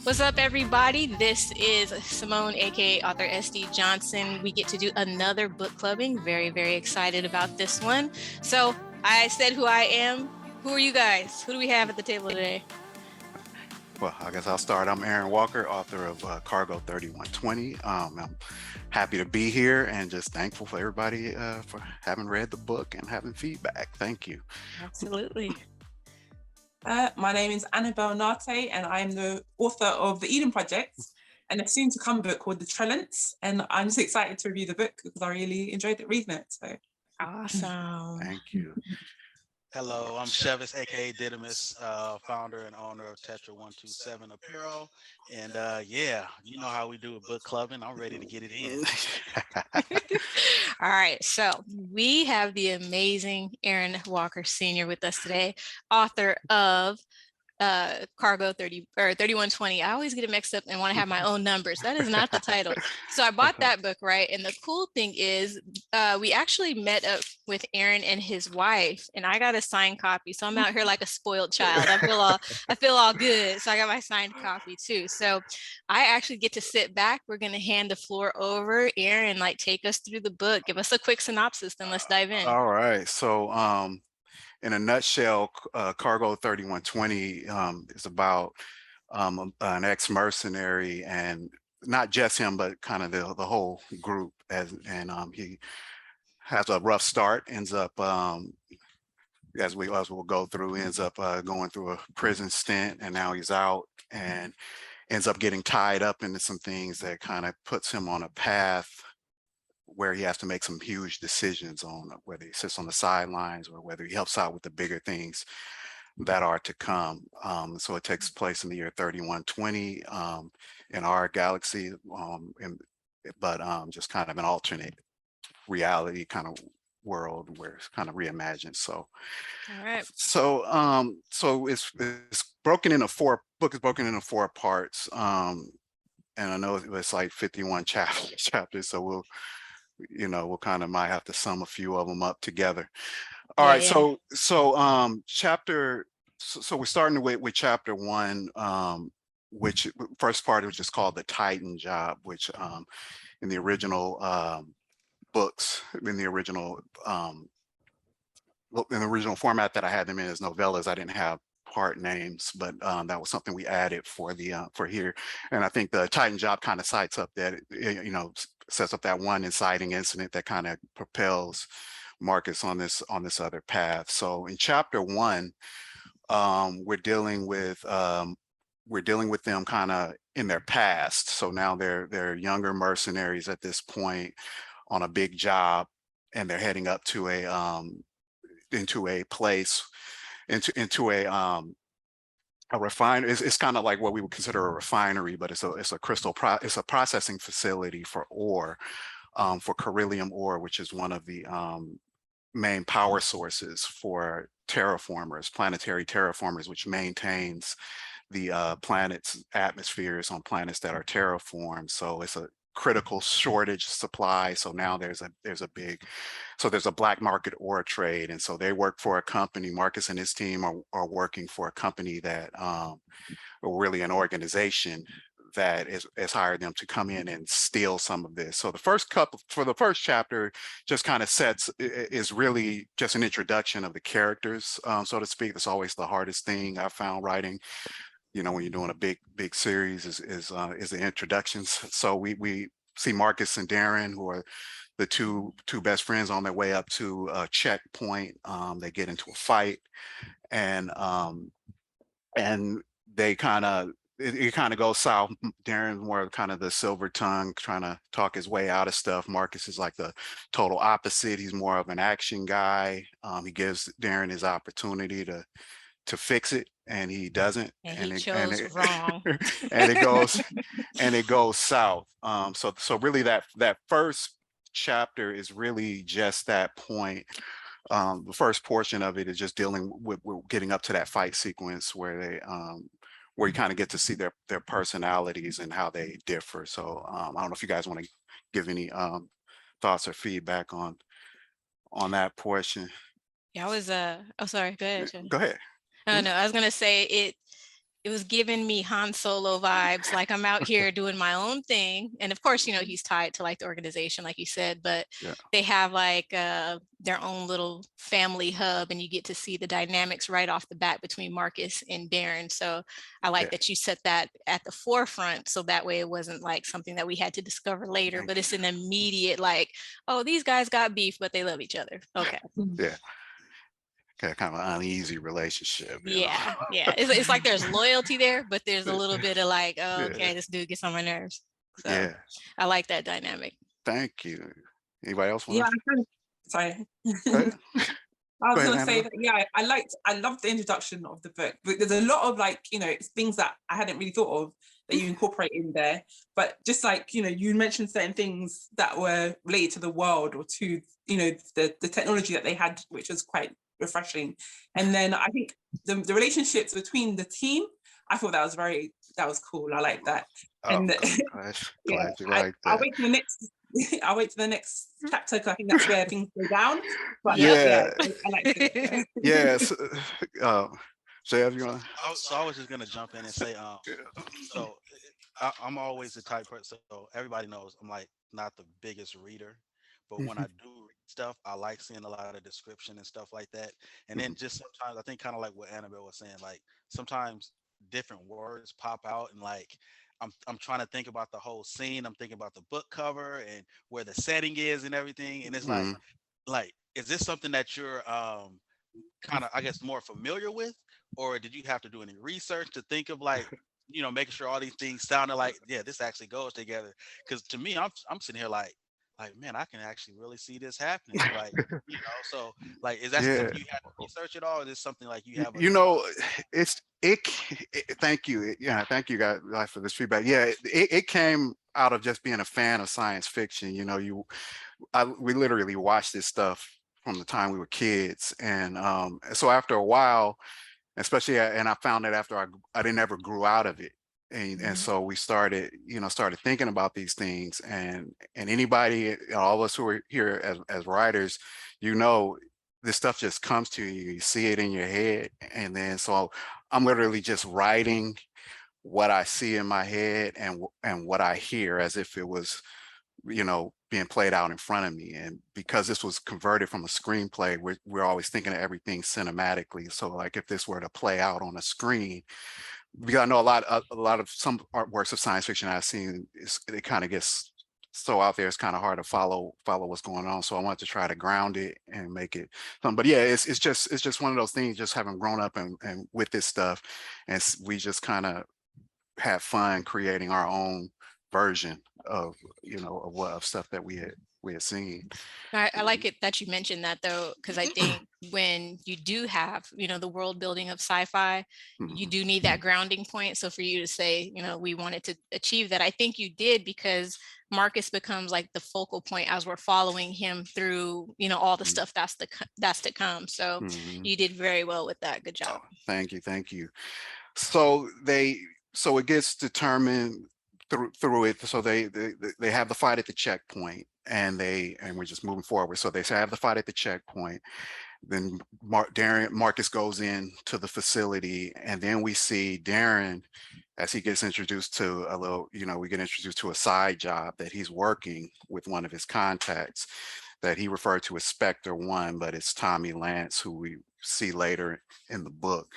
What's up, everybody? This is Simone, aka author SD Johnson. We get to do another book clubbing. Very, very excited about this one. So I said who I am. Who are you guys? Who do we have at the table today? Well, I guess I'll start. I'm Aaron Walker, author of Cargo 3120. I'm happy to be here and just thankful for everybody for having read the book and having feedback. Thank you. Absolutely. My name is Annabelle Nate, and I'm the author of The Eden Project and a soon-to-come book called The Trellants. And I'm just excited to review the book because I really enjoyed reading it. So Awesome. Thank you. Hello, I'm Chevis, aka Didymus, founder and owner of Tetra 127 Apparel. And yeah, you know how we do a book clubbing. I'm ready to get it in. All right, so we have the amazing Aaron Walker Sr. with us today, author of Cargo 3120. I always get it mixed up and want to have my own numbers. That is not the title. So I bought that book, right? And the cool thing is we actually met up with Aaron and his wife, and I got a signed copy. So I'm out here like a spoiled child. I feel all good. So I got my signed copy too. So I actually get to sit back. We're gonna hand the floor over. Aaron, like, take us through the book. Give us a quick synopsis, then let's dive in. All right. So in a nutshell, Cargo 3120 is about an ex-mercenary, and not just him, but kind of the whole group. He has a rough start, ends up, as we'll go through, ends up going through a prison stint, and now he's out and ends up getting tied up into some things that kind of puts him on a path where he has to make some huge decisions on whether he sits on the sidelines or whether he helps out with the bigger things that are to come. So it takes place in the year 3120 in our galaxy, but just kind of an alternate reality kind of world where it's kind of reimagined. So, All right. So it's broken into book is broken into four parts. And I know it's like 51 chapters, so we'll kind of might have to sum a few of them up together. All right, Yeah. so we're starting with chapter one, which first part was just called the Titan Job, which in the original books, in the original format that I had them in as novellas, I didn't have part names, but that was something we added for here. And I think the Titan Job kind of sets up that one inciting incident that kind of propels Marcus on this other path. So in chapter one, we're dealing with them kind of in their past. So now they're younger mercenaries at this point on a big job, and they're heading up to into a place, into a refinery. It's kind of like what we would consider a refinery, but it's a processing facility for ore, for beryllium ore, which is one of the main power sources for planetary terraformers, which maintains the planet's atmospheres on planets that are terraformed. So it's a critical shortage supply. So now there's a black market ore trade, and so they work for a company. Marcus and his team are working for a company that or really an organization that has hired them to come in and steal some of this. So the first chapter just kind of is really just an introduction of the characters, so to speak. That's always the hardest thing I found writing, when you're doing a big series, is the introductions. So we see Marcus and Darren, who are the two best friends, on their way up to a checkpoint. They get into a fight, and they kind of it kind of goes south. Darren's more kind of the silver tongue, trying to talk his way out of stuff. Marcus is like the total opposite. He's more of an action guy. He gives Darren his opportunity to fix it, and he doesn't, And he chose wrong. and it goes south. So really that first chapter is really just that point. The first portion of it is just dealing with getting up to that fight sequence where you kind of get to see their personalities and how they differ. So I don't know if you guys want to give any thoughts or feedback on that portion. Yeah, I was oh, sorry, go ahead. Go ahead. No, I was gonna say it it was giving me Han Solo vibes. Like I'm out here doing my own thing. And of course, you know, he's tied to like the organization, like you said, but Yeah. they have like their own little family hub, and you get to see the dynamics right off the bat between Marcus and Darren. So I like Yeah. that you set that at the forefront. So that way it wasn't like something that we had to discover later, Thank but you. it's an immediate like, oh, these guys got beef, but they love each other. Okay. Yeah. Okay, kind of an uneasy relationship, you know. Yeah. Yeah. It's like there's loyalty there, but there's a little bit of like, oh, Yeah. okay, this dude gets on my nerves. So Yeah. I like that dynamic. Thank you. Anybody else Yeah, want sorry. to? I was Go ahead, gonna say Annabelle. that, yeah, I loved the introduction of the book, but there's a lot of like, you know, things that I hadn't really thought of that you incorporate in there. But just like, you know, you mentioned certain things that were related to the world or to, you know, the technology that they had, which was quite refreshing. And then I think the relationships between the team, I thought that was cool. I like that. Oh, And glad yeah, you like I'll that. wait for the next. I'll wait for the next chapter because I think that's where things go down. But Yep. yeah, Yeah. I like it. Yes. Zev, you want? So I was just gonna jump in and say, so I'm always the type person. So everybody knows I'm like not the biggest reader, but when I do read stuff, I like seeing a lot of description and stuff like that. And then just sometimes I think kind of like what Annabelle was saying, like sometimes different words pop out and like I'm trying to think about the whole scene. I'm thinking about the book cover and where the setting is and everything. And it's like, is this something that you're kind of, I guess, more familiar with, or did you have to do any research to think of like, you know, making sure all these things sounded like, yeah, this actually goes together? Because to me, I'm sitting here like, man, I can actually really see this happening. Like, you know, so like, is that Yeah. something you had to research at all? Or is this something like you have a You know, thank you. Yeah, thank you guys for this feedback. Yeah, it came out of just being a fan of science fiction. You know, we literally watched this stuff from the time we were kids, and so after a while, especially, and I found that after I didn't ever grew out of it. And so we started thinking about these things, and anybody, all of us who are here as writers, you know, this stuff just comes to you. You see it in your head, and then so I'm literally just writing what I see in my head and what I hear as if it was, you know, being played out in front of me. And because this was converted from a screenplay, we're always thinking of everything cinematically. So like if this were to play out on a screen, because I know a lot of some artworks of science fiction I've seen, it kind of gets so out there, it's kind of hard to follow what's going on. So I wanted to try to ground it and make it something. But yeah, it's just one of those things, just having grown up and with this stuff, and we just kind of have fun creating our own version of, you know, of stuff that we had seen. I like it that you mentioned that though, because I think when you do have, you know, the world building of sci-fi, you Mhm. do need that grounding point. So for you to say, you know, we wanted to achieve that, I think you did, because Marcus becomes like the focal point as we're following him through, you know, all the stuff that's to come. So Mhm. you did very well with that. Good Oh, job. thank you. So it gets determined through it. So they have the fight at the checkpoint, and we're just moving forward. So they say have the fight at the checkpoint. Then Marcus goes in to the facility, and then we see Darren as he gets introduced to a little, you know, we get introduced to a side job that he's working with one of his contacts that he referred to as Spectre One, but it's Tommy Lance, who we see later in the book.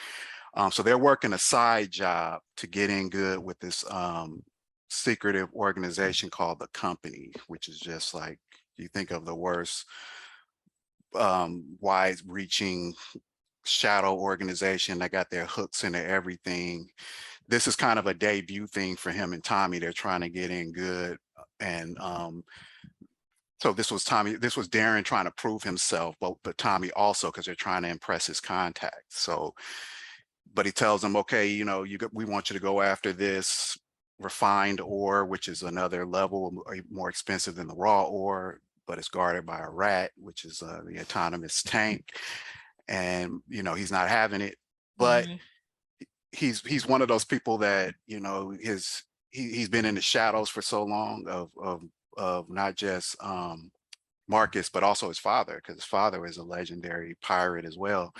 So they're working a side job to get in good with this secretive organization called the Company, which is just like, you think of the worst wide-reaching shadow organization that got their hooks into everything. This is kind of a debut thing for him and Tommy. They're trying to get in good, and so this was Darren trying to prove himself, but Tommy also, because they're trying to impress his contacts. So, but he tells them, okay, you know, we want you to go after this refined ore, which is another level more expensive than the raw ore, but it's guarded by a rat, which is the autonomous tank. And, you know, he's not having it, but he's one of those people that, you know, he's been in the shadows for so long of not just Marcus, but also his father, because his father is a legendary pirate as well.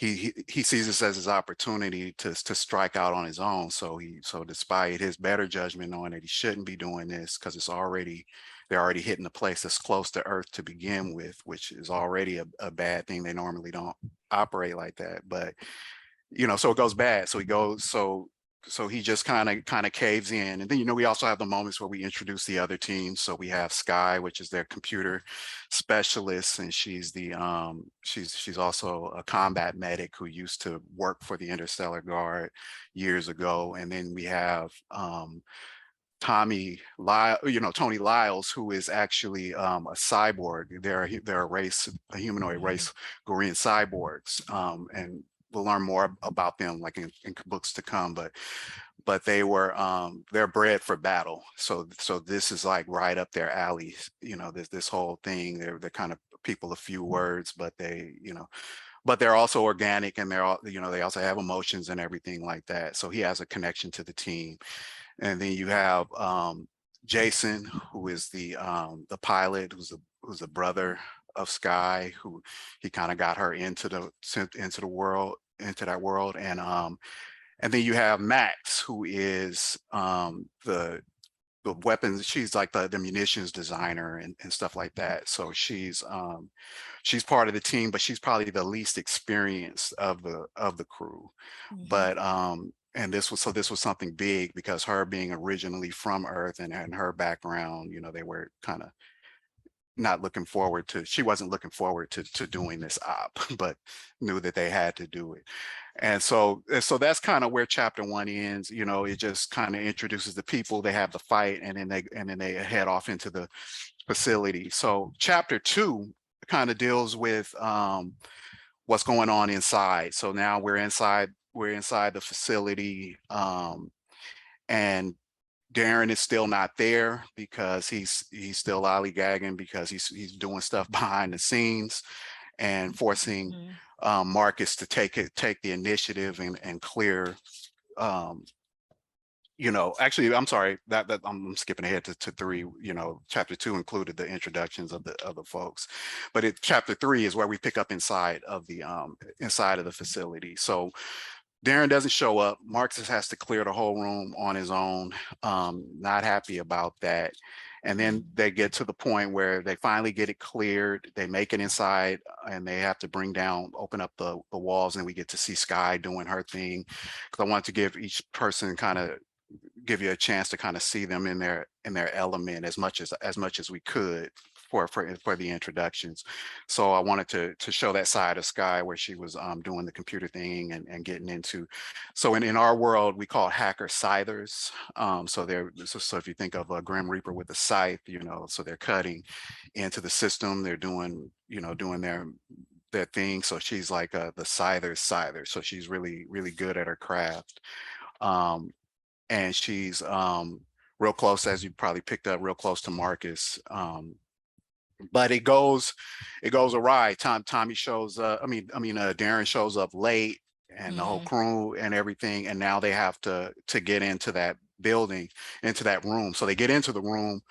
he sees this as his opportunity to strike out on his own. So despite his better judgment, knowing that he shouldn't be doing this because they're already hitting a place that's close to Earth to begin with, which is already a bad thing. They normally don't operate like that, but so it goes bad. So he just kind of caves in. And then we also have the moments where we introduce the other teams. So we have Sky, which is their computer specialist, and she's also a combat medic who used to work for the Interstellar Guard years ago. And then we have Tony Lyles, who is actually a cyborg. They're a humanoid race, Korean cyborgs, and we'll learn more about them like in books to come. But they're bred for battle. So this is like right up their alley. This whole thing. They're kind of people of few words, but but they're also organic, and they're all they also have emotions and everything like that. So he has a connection to the team. And then you have Jason, who is the pilot, who's the brother of Sky, who he kind of got her into the world, into that world. And then you have Max, who is the weapons. She's like the munitions designer and stuff like that. So she's part of the team, but she's probably the least experienced of the crew. But and this was something big because her being originally from Earth and her background, they were kind of not looking forward to, she wasn't looking forward to doing this op, but knew that they had to do it. And so that's kind of where chapter 1 ends. It just kind of introduces the people, they have the fight, and then they head off into the facility. So chapter 2 kind of deals with what's going on inside. So now we're inside the facility, and Darren is still not there because he's still lollygagging because he's doing stuff behind the scenes and forcing Marcus to take the initiative and clear. Actually, I'm sorry that I'm skipping ahead to 3. Chapter 2 included the introductions of the folks, but chapter 3 is where we pick up inside of the facility. So Darren doesn't show up. Marcus has to clear the whole room on his own. Not happy about that. And then they get to the point where they finally get it cleared. They make it inside, and they have to open up the walls, and we get to see Sky doing her thing. Because I want to give each person give you a chance to kind of see them in their element as much as we could for the introductions. So I wanted to show that side of Sky where she was doing the computer thing and getting into. So in our world, we call hacker scythers. So if you think of a Grim Reaper with a scythe, so they're cutting into the system. They're doing their thing. So she's like the scyther. So she's really, really good at her craft. And she's real close, as you probably picked up, real close to Marcus. But it goes awry. Tommy shows up. Darren shows up late, and the whole crew and everything. And now they have to get into that building, into that room. So they get into the room,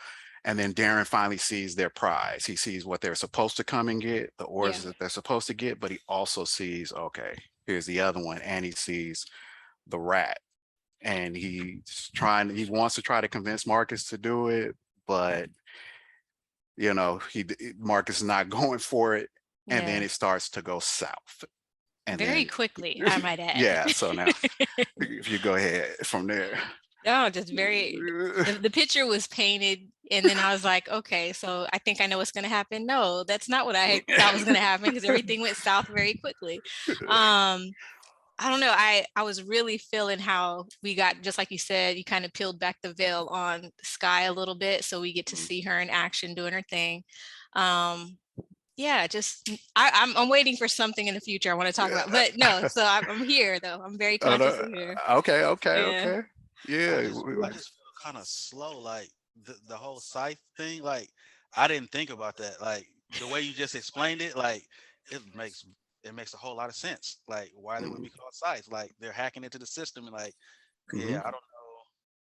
and then Darren finally sees their prize. He sees what they're supposed to come and get, the orders that they're supposed to get. But he also sees, okay, here's the other one, and he sees the rat. And he wants to try to convince Marcus to do it, but Marcus is not going for it. And then it starts to go south. And very quickly, I might add. Yeah, so now if you go ahead from there. No, just the picture was painted, and then I was like, okay, so I think I know what's going to happen. No, that's not what I thought was going to happen, because everything went south very quickly. I don't know. I was really feeling how we got, just like you said, you kind of peeled back the veil on Sky a little bit, so we get to see her in action doing her thing. I'm waiting for something in the future I want to talk about, but no. So I'm here though. I'm very consciously here. Okay. Yeah. I just feel kind of slow, like the whole scythe thing. Like I didn't think about that. Like the way you just explained it, like it makes a whole lot of sense. Like why they would be called scythes. Like they're hacking into the system, and like, yeah, I don't know.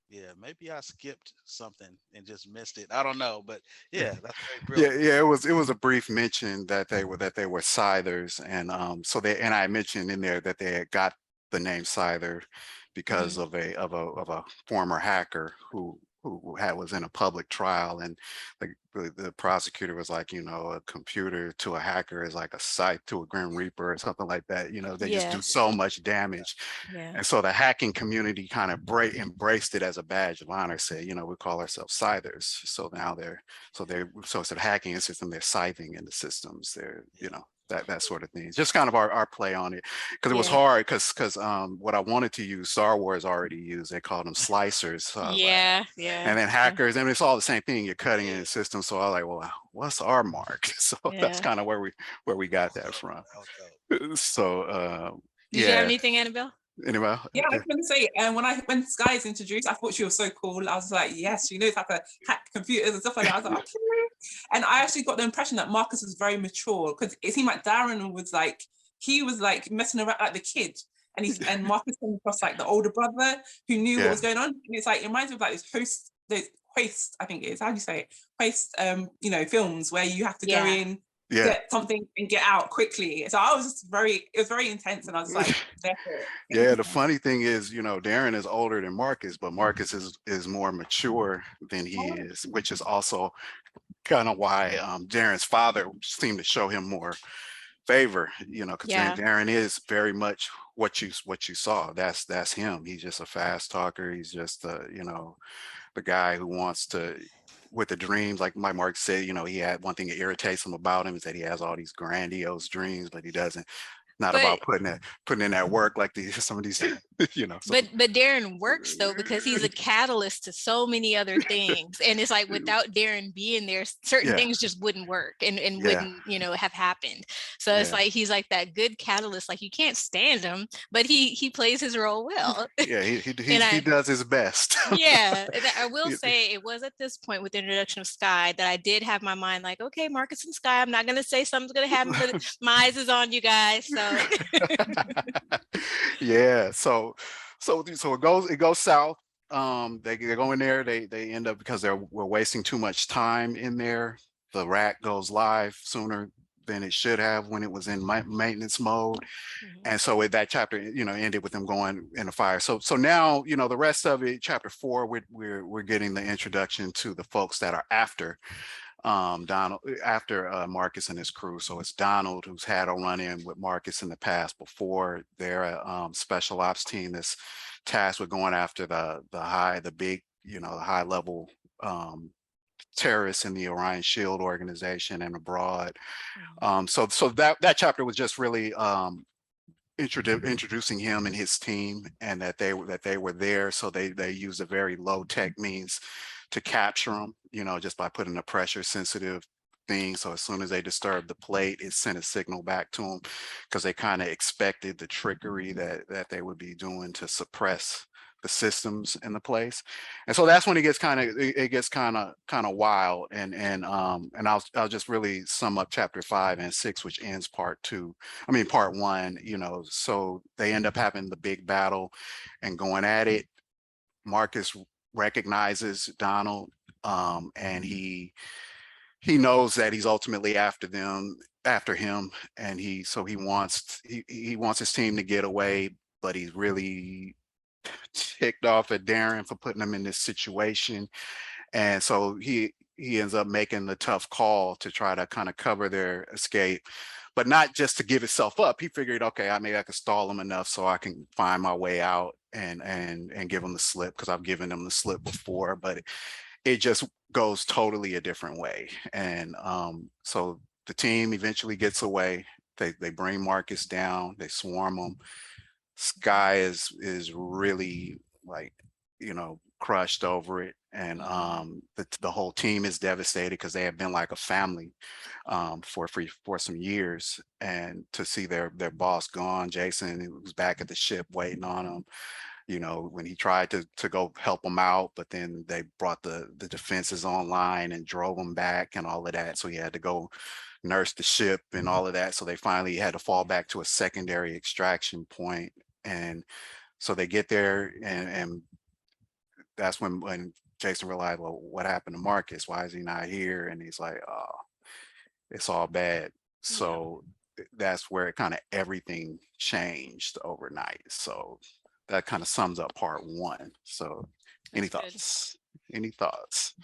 Yeah, maybe I skipped something and just missed it. I don't know, but yeah, that's very Yeah, brilliant. yeah, it was a brief mention that they were Scythers, and so I mentioned in there that they had got the name Scyther because Mhm. of a former hacker who was in a public trial, and the prosecutor was like, a computer to a hacker is like a scythe to a grim reaper or something like that. They just Yeah, do so much damage. yeah, And so the hacking community kind of embraced it as a badge of honor, said, we call ourselves Scythers. So now so instead of hacking a system, they're scything in the systems. They're, that sort of thing. Just kind of our play on it. Because it was yeah, hard because what I wanted to use, Star Wars already used, they called them slicers. So I was like, yeah, yeah, and then yeah, hackers, I mean, it's all the same thing. You're cutting in the system. So I was like, well, what's our mark? So that's yeah. kind of where we got That's that dope. from. That was dope. So Did you have yeah. anything, Annabelle? Anyway, Yeah, I was going to say, and when Sky is introduced, I thought she was so cool. I was like, yes, she knows how to hack computers and stuff like that. I was like, okay. And I actually got the impression that Marcus was very mature because it seemed like Darren was like, he was like messing around like the kid. And Marcus came across like the older brother who knew what yeah, was going on. And it's like, it reminds me of like those hoist, I think it is, how do you say it? Hoist, films where you have to go Yeah. in, yeah. get something and get out quickly. So it was very intense, and I was like, therefore, Yeah, the funny thing is, Darren is older than Marcus, but Marcus is more mature than he is, which is also kind of why Darren's father seemed to show him more favor, because Yeah. Darren is very much what you saw. That's him. He's just a fast talker. He's just the guy who wants to with the dreams, like my Mark said, he had one thing that irritates him about him is that he has all these grandiose dreams, but he doesn't. Not But about putting in that work like some of these, so but Darren works though because he's a catalyst to so many other things. And it's like without Darren being there, certain yeah, things just wouldn't work and yeah, wouldn't, have happened. So it's yeah, like he's like that good catalyst. Like you can't stand him, but he plays his role well. yeah. And He I does his best. yeah, and I will say it was at this point with the introduction of Sky that I did have my mind like, okay, Marcus and Sky, I'm not gonna say something's gonna happen, but my eyes is on you guys. So Yeah. So it goes south. They go in there. They end up because we're wasting too much time in there. The rat goes live sooner than it should have when it was in maintenance mode. Mhm. And so that chapter, ended with them going in the fire. So now, the rest of it, chapter 4, we're getting the introduction to the folks that are after Donald, after Marcus and his crew. So it's Donald who's had a run-in with Marcus in the past before. They're a special ops team that's tasked with going after the big, the high level terrorists in the Orion Shield organization and abroad. Mhm. So that chapter was just really introducing him and his team, and that they were there. So they use a very low tech means to capture them, just by putting a pressure sensitive thing. So as soon as they disturb the plate, it sent a signal back to them because they kind of expected the trickery that they would be doing to suppress the systems in the place. And so that's when it gets kind of wild. And I'll just really sum up chapter 5 and 6, which ends part 1. So they end up having the big battle and going at it. Marcus recognizes Donald, and he knows that he's ultimately after him, and he wants his team to get away, but he's really ticked off at Darren for putting him in this situation. And so he ends up making the tough call to try to kind of cover their escape, but not just to give himself up. He figured, okay, maybe I can stall him enough so I can find my way out and give him the slip, because I've given him the slip before. But it just goes totally a different way. And so the team eventually gets away. They bring Marcus down. They swarm him. Sky is really like, crushed over it. And Mhm. the whole team is devastated because they have been like a family for some years. And to see their boss gone, Jason, who was back at the ship waiting on them, when he tried to go help them out, but then they brought the defenses online and drove him back and all of that. So he had to go nurse the ship and all of that. So they finally had to fall back to a secondary extraction point. And so they get there, and that's when Jason realized, well, what happened to Marcus? Why is he not here? And he's like, oh, it's all bad. Yeah. So that's where it kind of everything changed overnight. So that kind of sums up part one. So any That's good. thoughts? Any thoughts?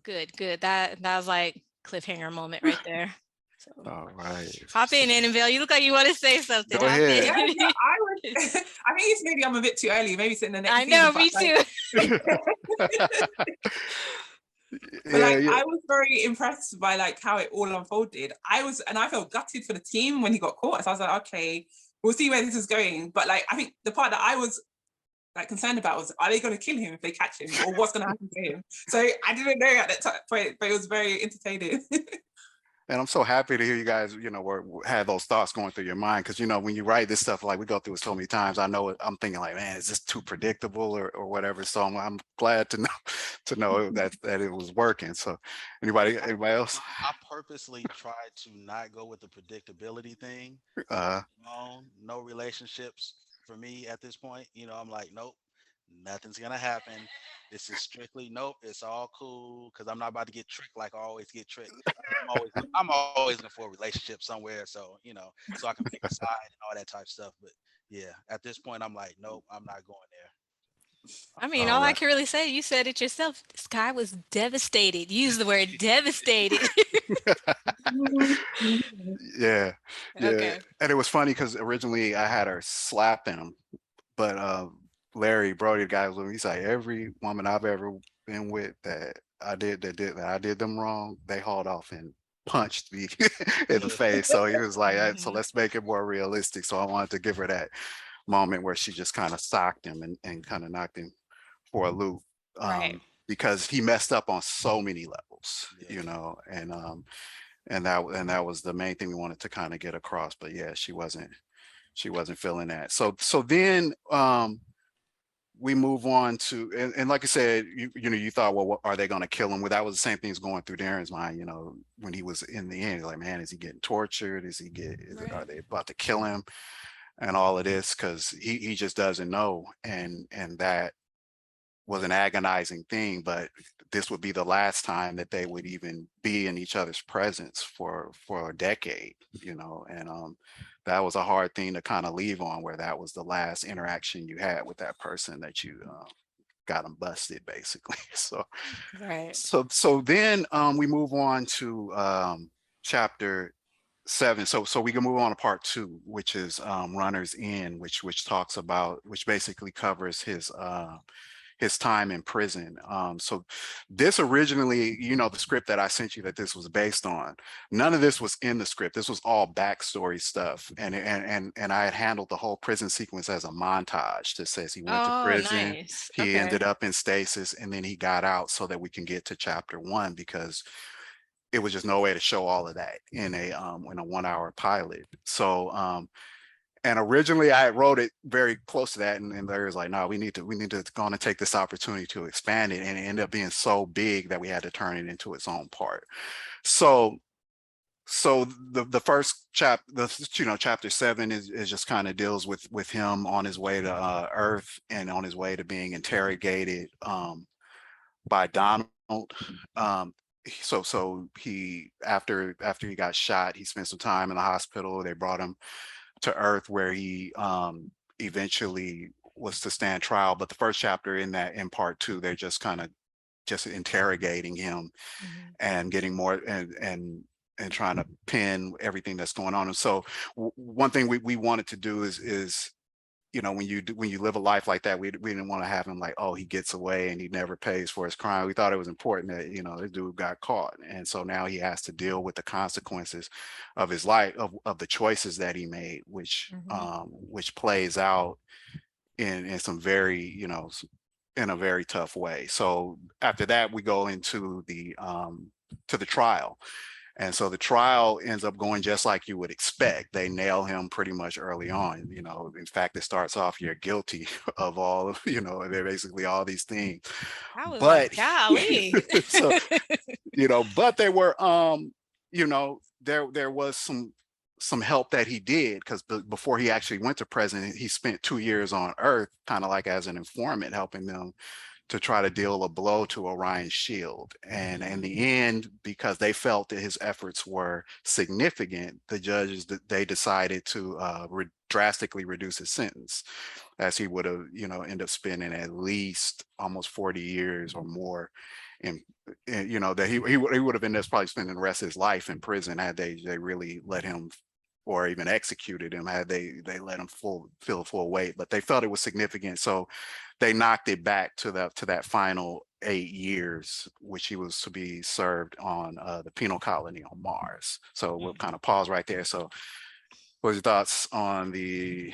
Good. That was like cliffhanger moment right there. So All right. hop in, Annabelle. You look like you want to say something. Go Hop ahead. in. Yeah, no, I would. I think it's maybe I'm a bit too early. Maybe it's in the next I season. know, but, me like, too. But Yeah, like yeah. I was very impressed by like how it all unfolded. I felt gutted for the team when he got caught. So I was like, okay, we'll see where this is going. But like I think the part that I was like concerned about was, are they going to kill him if they catch him, or what's going to happen to him? So I didn't know at that point, but it was very entertaining. And I'm so happy to hear you guys, had those thoughts going through your mind. Cause when you write this stuff, like we go through it so many times, I know I'm thinking like, man, is this too predictable or whatever? So I'm glad to know that it was working. So anybody else? I purposely tried to not go with the predictability thing. Uh, No relationships for me at this point. I'm like, nope, nothing's gonna happen. This is strictly nope. It's all cool because I'm not about to get tricked like I always get tricked. I'm always looking for a relationship somewhere, so so I can pick a side and all that type of stuff. But yeah, at this point, I'm like, nope, I'm not going there. I mean, all all I right. can really say, you said it yourself. This guy was devastated. Use the word devastated. Yeah, yeah. Okay. And it was funny because originally I had her slapping him, but Larry Brody, the guy was with me, he's like, every woman I've ever been with that I did them wrong, they hauled off and punched me in the face. So he was like, so Mhm. let's make it more realistic. So I wanted to give her that moment where she just kind of socked him and kind of knocked him for a loop. Right. Because he messed up on so many levels, Yeah. and that was the main thing we wanted to kind of get across. But yeah, she wasn't feeling that. So then we move on to, and like I said, you thought, well, what, are they going to kill him? Well, that was the same things going through Darren's mind, when he was in the end, like, man, is he getting tortured? Are Right. they about to kill him? And all of this, because he just doesn't know. And that was an agonizing thing, but this would be the last time that they would even be in each other's presence for a decade, and that was a hard thing to kind of leave on, where that was the last interaction you had with that person that you got them busted basically. So Right. so then we move on to chapter 7. So we can move on to part 2, which is Runner's End, which basically covers his time in prison. So this originally, the script that I sent you that this was based on, none of this was in the script. This was all backstory stuff. And I had handled the whole prison sequence as a montage that says he went to Oh, prison, nice. he Okay. ended up in stasis, and then he got out so that we can get to chapter 1, because it was just no way to show all of that in a 1-hour pilot. So and originally I wrote it very close to that, and Larry was like, no, we need to go on and take this opportunity to expand it. And it ended up being so big that we had to turn it into its own part. So the first chapter 7 is just kind of deals with him on his way to Earth, and on his way to being interrogated by Donald. So he, after he got shot, he spent some time in the hospital. They brought him to Earth, where he eventually was to stand trial. But the first chapter in part 2, they're just kind of just interrogating him Mhm. and getting more and trying to pin everything that's going on. And so one thing we wanted to do is when you live a life like that, we didn't want to have him like, oh, he gets away and he never pays for his crime. We thought it was important that this dude got caught, and so now he has to deal with the consequences of his life, of the choices that he made, which plays out in some very in a very tough way. So after that, we go into the to the trial. And so the trial ends up going just like you would expect. They nail him pretty much early on. In fact, it starts off, you're guilty of all of, they're basically all these things. I was like, But golly. so, but they were there was some some help that he did, because before he actually went to prison, he spent 2 years on Earth, kind of like as an informant, helping them to try to deal a blow to Orion's shield. And in the end, because they felt that his efforts were significant, the judges, they decided to drastically reduce his sentence, as he would have, end up spending at least almost 40 years or more. And that he would have been probably spending the rest of his life in prison had they really let him, or even executed him had they let him feel full weight. But they felt it was significant, so they knocked it back to that final 8 years, which he was to be served on the penal colony on Mars. So we'll kind of pause right there. So what's your thoughts on the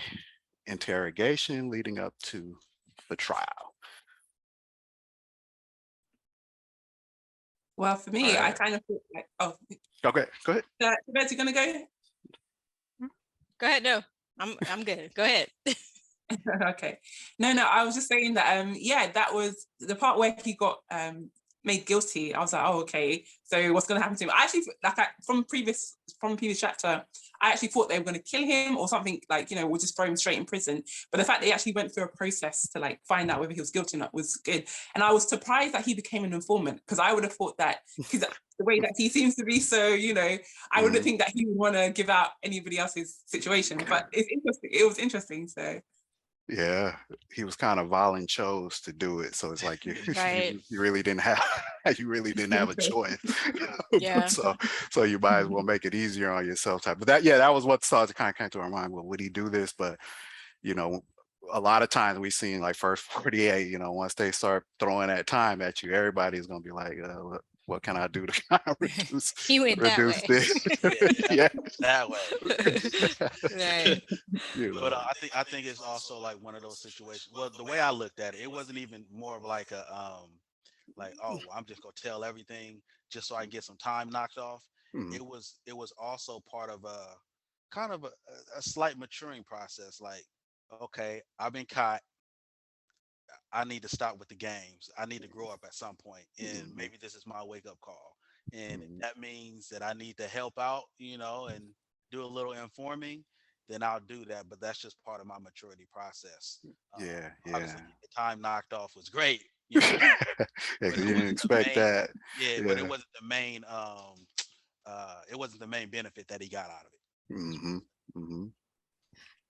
interrogation leading up to the trial? Well, for me, I kind of thought like, Okay, go ahead. Betty, gonna go? Go ahead. No, I'm good. Go ahead. Okay. No, I was just saying that that was the part where he got made guilty. I was like, oh, okay, so what's gonna happen to him? I actually, like, from previous chapter, I actually thought they were gonna kill him or something, like, we'll just throw him straight in prison. But the fact that he actually went through a process to like find out whether he was guilty or not was good. And I was surprised that he became an informant, because I would have thought that, because the way that he seems to be, so I wouldn't think that he would want to give out anybody else's situation. But it's interesting. It was interesting. So yeah, he was kind of volunteers to do it, so it's like Right. you really didn't have a choice. Yeah. So you might as well make it easier on yourself type. But that was what started kind of came to our mind. Well, would he do this? But a lot of times we've seen like first 48, once they start throwing that time at you, everybody's gonna be like, what can I do to kind of reduce He went that way. this? Yeah, that way. Right. But I think it's also like one of those situations. Well, the way I looked at it, it wasn't even more of like a like, oh, well, I'm just gonna tell everything just so I can get some time knocked off. Mhm. It was also part of a kind of a slight maturing process. Like, okay, I've been caught. I need to stop with the games. I need to grow up at some point, and maybe this is my wake up call. And if that means that I need to help out, and do a little informing, then I'll do that. But that's just part of my maturity process. Yeah, Obviously, yeah. the time knocked off was great, Yeah, but 'cause you it didn't wasn't the expect main. that. Yeah, but it Yeah. wasn't the main. It wasn't the main benefit that he got out of it. Mm-hmm. Mm-hmm.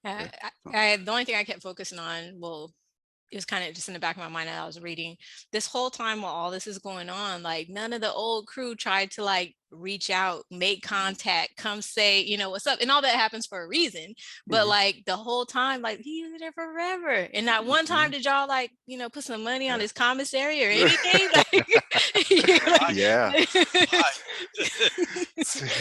I, Yeah. the only thing I kept focusing on, well, it was kind of just in the back of my mind that I was reading this whole time while all this is going on, like none of the old crew tried to like reach out, make contact, come say, what's up. And all that happens for a reason. But like the whole time, like he was there forever. And not one time did y'all like, put some money on his commissary or anything. Like, Yeah.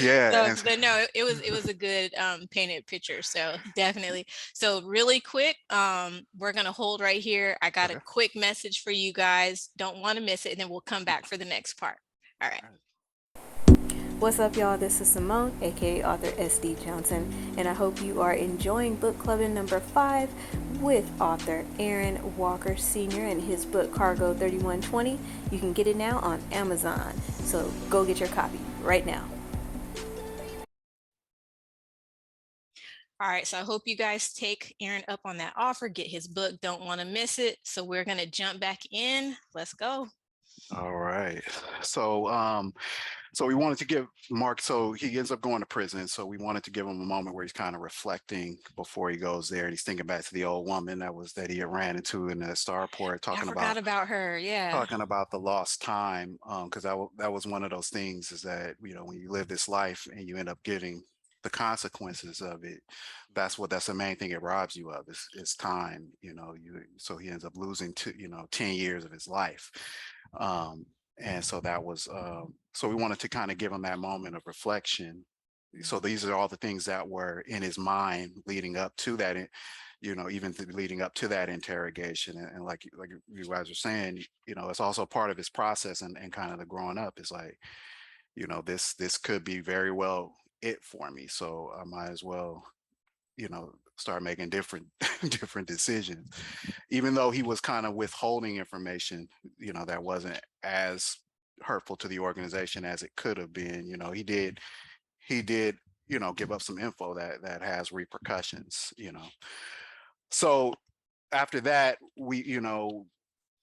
Yeah. so, but no, it was a good painted picture. So definitely. So really quick, we're gonna hold right here. I got a quick message for you guys. Don't want to miss it, and then we'll come back for the next part. All right. What's up, y'all? This is Simone, aka author SD Johnson, and I hope you are enjoying book clubbing number 5 with author Aaron Walker Sr. and his book Cargo 3120. You can get it now on Amazon, so go get your copy right now. All right, so I hope you guys take Aaron up on that offer, get his book, don't want to miss it. So we're going to jump back in. Let's go. All right. So we wanted to give Mark, so he ends up going to prison. So we wanted to give him a moment where he's kind of reflecting before he goes there. And he's thinking back to the old woman that he had ran into in the starport, I forgot about her. Yeah. talking about the lost time. Because that was one of those things, is that, when you live this life and you end up getting the consequences of it, that's the main thing it robs you of, is time. So he ends up losing 10 years of his life. And so that was so we wanted to kind of give him that moment of reflection. So these are all the things that were in his mind leading up to that, even leading up to that interrogation. And like you guys are saying, it's also part of his process, and kind of the growing up is like, this could be very well it for me. So I might as well, start making different different decisions, even though he was kind of withholding information, that wasn't as hurtful to the organization as it could have been. He did give up some info that has repercussions. So after that,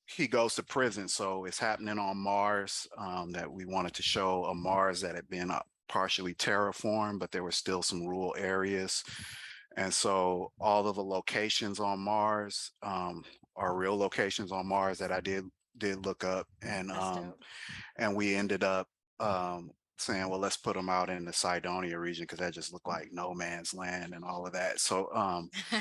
he goes to prison. So it's happening on Mars, that we wanted to show a Mars that had been partially terraformed, but there were still some rural areas. And so all of the locations on Mars are real locations on Mars that I did look up, That's dope. and we ended up saying, well, let's put them out in the Cydonia region because that just looked like no man's land and all of that. So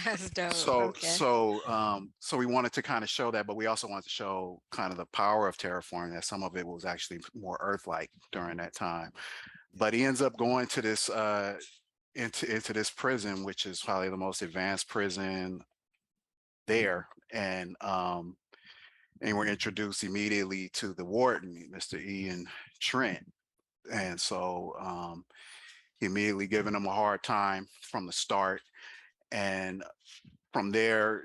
That's dope. so Okay. so so we wanted to kind of show that, but we also wanted to show kind of the power of terraforming, that some of it was actually more Earth-like during that time. But he ends up going to this into this prison, which is probably the most advanced prison there. And we're introduced immediately to the warden, Mr. Ian Trent. And so he immediately giving him a hard time from the start. And from there,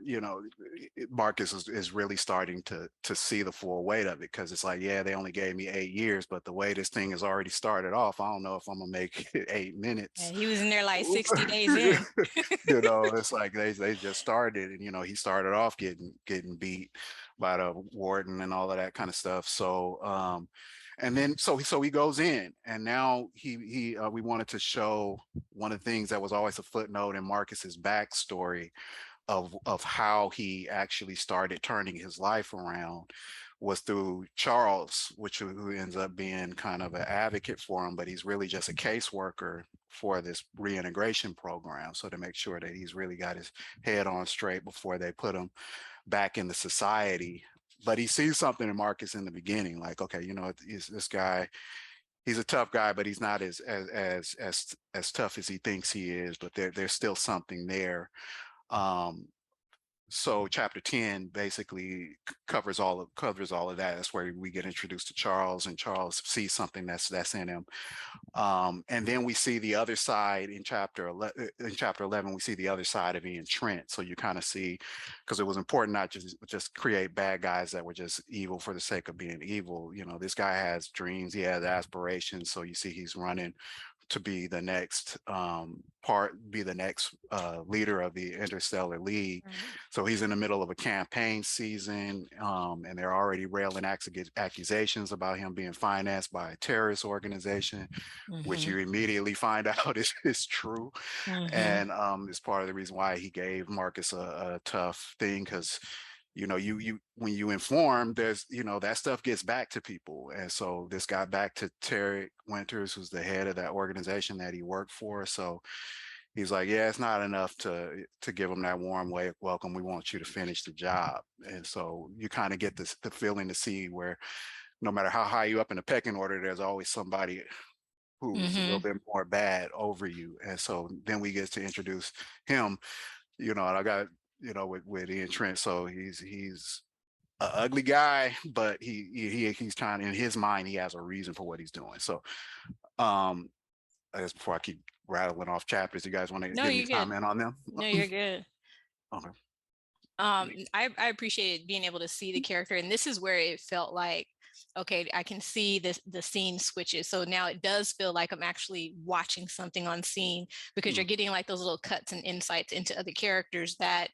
Marcus is really starting to see the full weight of it, because it's like, yeah, they only gave me 8 years, but the way this thing has already started off, I don't know if I'm gonna make it 8 minutes. Yeah, he was in there like 60 days in. It's like they just started, and he started off getting beat by the warden and all of that kind of stuff. So and then so he goes in, and now we wanted to show one of the things that was always a footnote in Marcus's backstory of how he actually started turning his life around, was through Charles, who ends up being kind of an advocate for him, but he's really just a caseworker for this reintegration program. So to make sure that he's really got his head on straight before they put him back into society. But he sees something in Marcus in the beginning, like, okay, this guy, he's a tough guy, but he's not as tough as he thinks he is. But there's still something there. So chapter 10 basically covers all of that. That's where we get introduced to Charles, and Charles sees something that's in him. And then we see the other side in chapter 11. In chapter 11, we see the other side of Ian Trent. So you kind of see, because it was important not just create bad guys that were just evil for the sake of being evil. This guy has dreams, he has aspirations. So you see he's running to be the next leader of the Interstellar League. Right. So he's in the middle of a campaign season, and they're already railing accusations about him being financed by a terrorist organization, which you immediately find out is true. And it's part of the reason why he gave Marcus a tough thing, because you when you inform, there's that stuff gets back to people. And so this got back to Terry Winters, who's the head of that organization that he worked for. So he's like, yeah, it's not enough to give him that warm welcome. We want you to finish the job. And so you kind of get the feeling to see where no matter how high you up in the pecking order, there's always somebody who's a little bit more bad over you. And so then we get to introduce him, and I got with Ian Trent. So he's an ugly guy, but he's trying, in his mind, he has a reason for what he's doing. So I guess before I keep rattling off chapters, you guys want to No, give me you're good. comment on them? No, you're good. Okay. I appreciated being able to see the character, and this is where it felt like, okay, I can see the scene switches. So now it does feel like I'm actually watching something on scene, because you're getting like those little cuts and insights into other characters that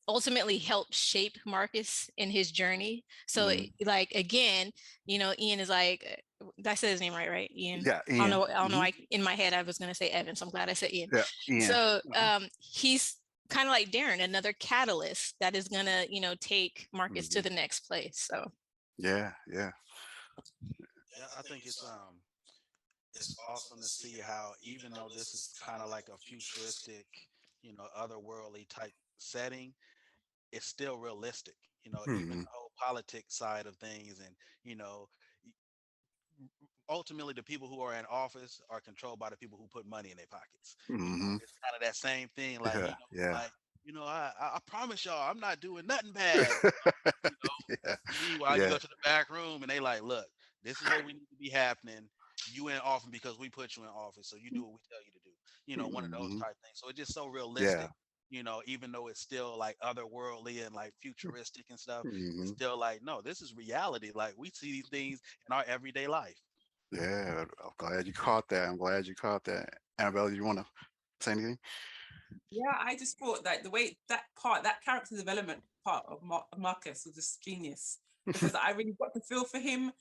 ultimately help shape Marcus in his journey. So like, again, Ian is like, I said his name right? Ian. Yeah, Ian. I don't know. In my head, I was going to say Evan, so I'm glad I said Ian. Yeah, Ian. So he's kind of like Darren, another catalyst that is going to, take Marcus to the next place. So Yeah. I think it's awesome to see how, even though this is kind of like a futuristic, otherworldly type setting, it's still realistic. Even the whole politics side of things, and ultimately the people who are in office are controlled by the people who put money in their pockets. It's kind of that same thing. Like, I promise y'all, I'm not doing nothing bad. Meanwhile, you go to the back room and they like, look, this is what we need to be happening. You in office because we put you in office, so you do what we tell you to do. One of those type things. So it's just so realistic. Even though it's still like otherworldly and like futuristic and stuff, it's still like, no, this is reality. Like, we see these things in our everyday life. Yeah, I'm glad you caught that. Annabelle, do you want to say anything? Yeah, I just thought that the way that character development part of Marcus was just genius, because I really got to feel for him.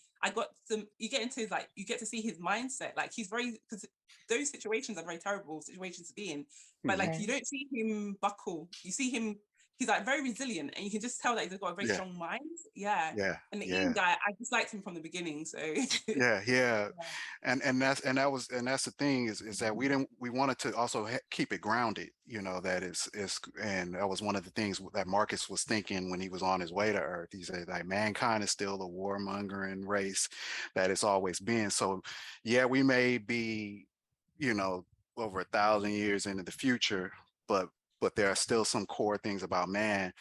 You get into his, like, you get to see his mindset. Like, he's very, because those situations are very terrible situations to be in, but like, you don't see him buckle. You see him, he's like very resilient, and you can just tell that he's got a very Yeah, strong mind. Yeah. yeah, And the yeah. Ian guy, I just liked him from the beginning. So Yeah, yeah, and that's the thing is that we wanted to also keep it grounded, that is, and that was one of the things that Marcus was thinking when he was on his way to Earth. He said like mankind is still a warmongering race that it's always been. So yeah, we may be, over 1,000 years into the future, but there are still some core things about man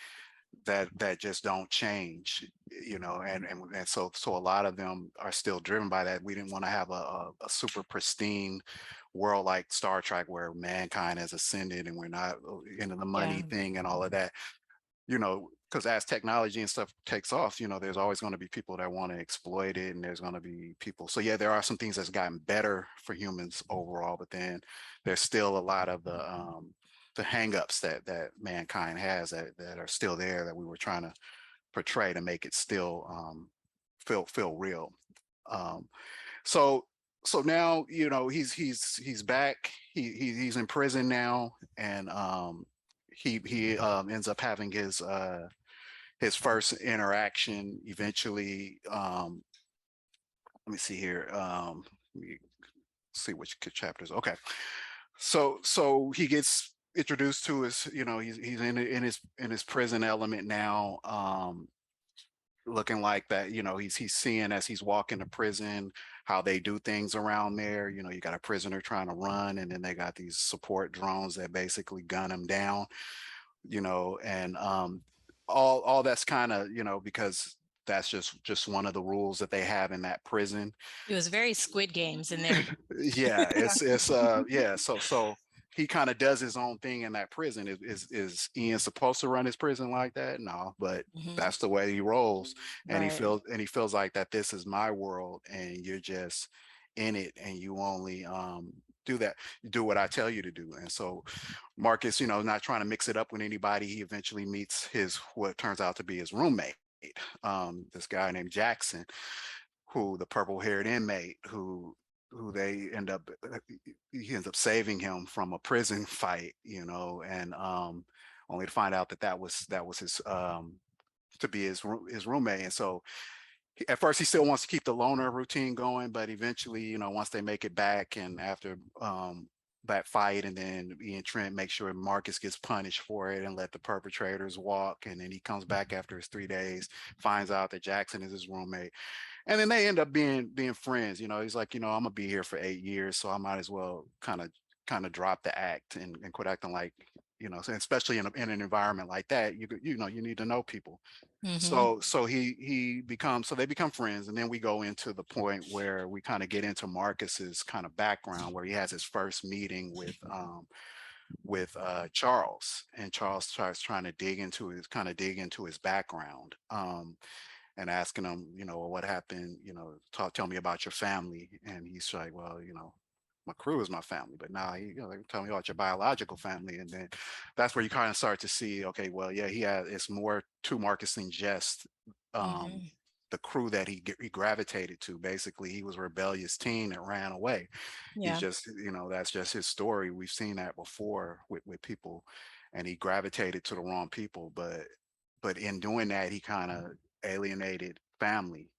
that just don't change, and so a lot of them are still driven by that. We didn't want to have a super pristine world like Star Trek where mankind has ascended and we're not into the money thing and all of that, because as technology and stuff takes off, there's always going to be people that want to exploit it, and there's going to be people. So yeah, there are some things that's gotten better for humans overall, but then there's still a lot of the hangups that mankind has that are still there that we were trying to portray to make it still feel real. Um, so so now he's back. He's in prison now, and he ends up having his first interaction eventually. Let me see here. Let me see which chapters. Okay, so he gets introduced to his, he's in his prison element now, looking like that, he's seeing as he's walking to prison how they do things around there. You got a prisoner trying to run, and then they got these support drones that basically gun him down, and all that's kind of, because that's just one of the rules that they have in that prison. It was very Squid Games in there. Yeah, yeah. it's yeah, so he kind of does his own thing in that prison. Is Ian supposed to run his prison like that? No, but that's the way he rolls. And Right. he feels like that this is my world and you're just in it, and you only do that, you do what I tell you to do. And so Marcus, not trying to mix it up with anybody, he eventually meets his, what turns out to be his roommate, this guy named Jackson, who, the purple-haired inmate, who they end up he ends up saving him from a prison fight, and only to find out that was his, to be his roommate. And so at first he still wants to keep the loner routine going, but eventually, once they make it back, and after that fight, and then Ian Trent makes sure Marcus gets punished for it and let the perpetrators walk, and then he comes back after his 3 days, finds out that Jackson is his roommate, and then they end up being friends. He's like, I'm gonna be here for 8 years, so I might as well kind of drop the act and quit acting like, so especially in an environment like that, you need to know people. So they become friends, and then we go into the point where we kind of get into Marcus's kind of background, where he has his first meeting with Charles, and Charles starts trying to dig into his background, and asking him, well, what happened, tell me about your family. And he's like, well, my crew is my family, but now tell me about your biological family. And then that's where you kind of start to see, okay, well, yeah, it's more to Marcus than just the crew that he gravitated to. Basically, he was a rebellious teen that ran away. He's Yeah. just, that's just his story. We've seen that before with people, and he gravitated to the wrong people. But in doing that, he kind of alienated family.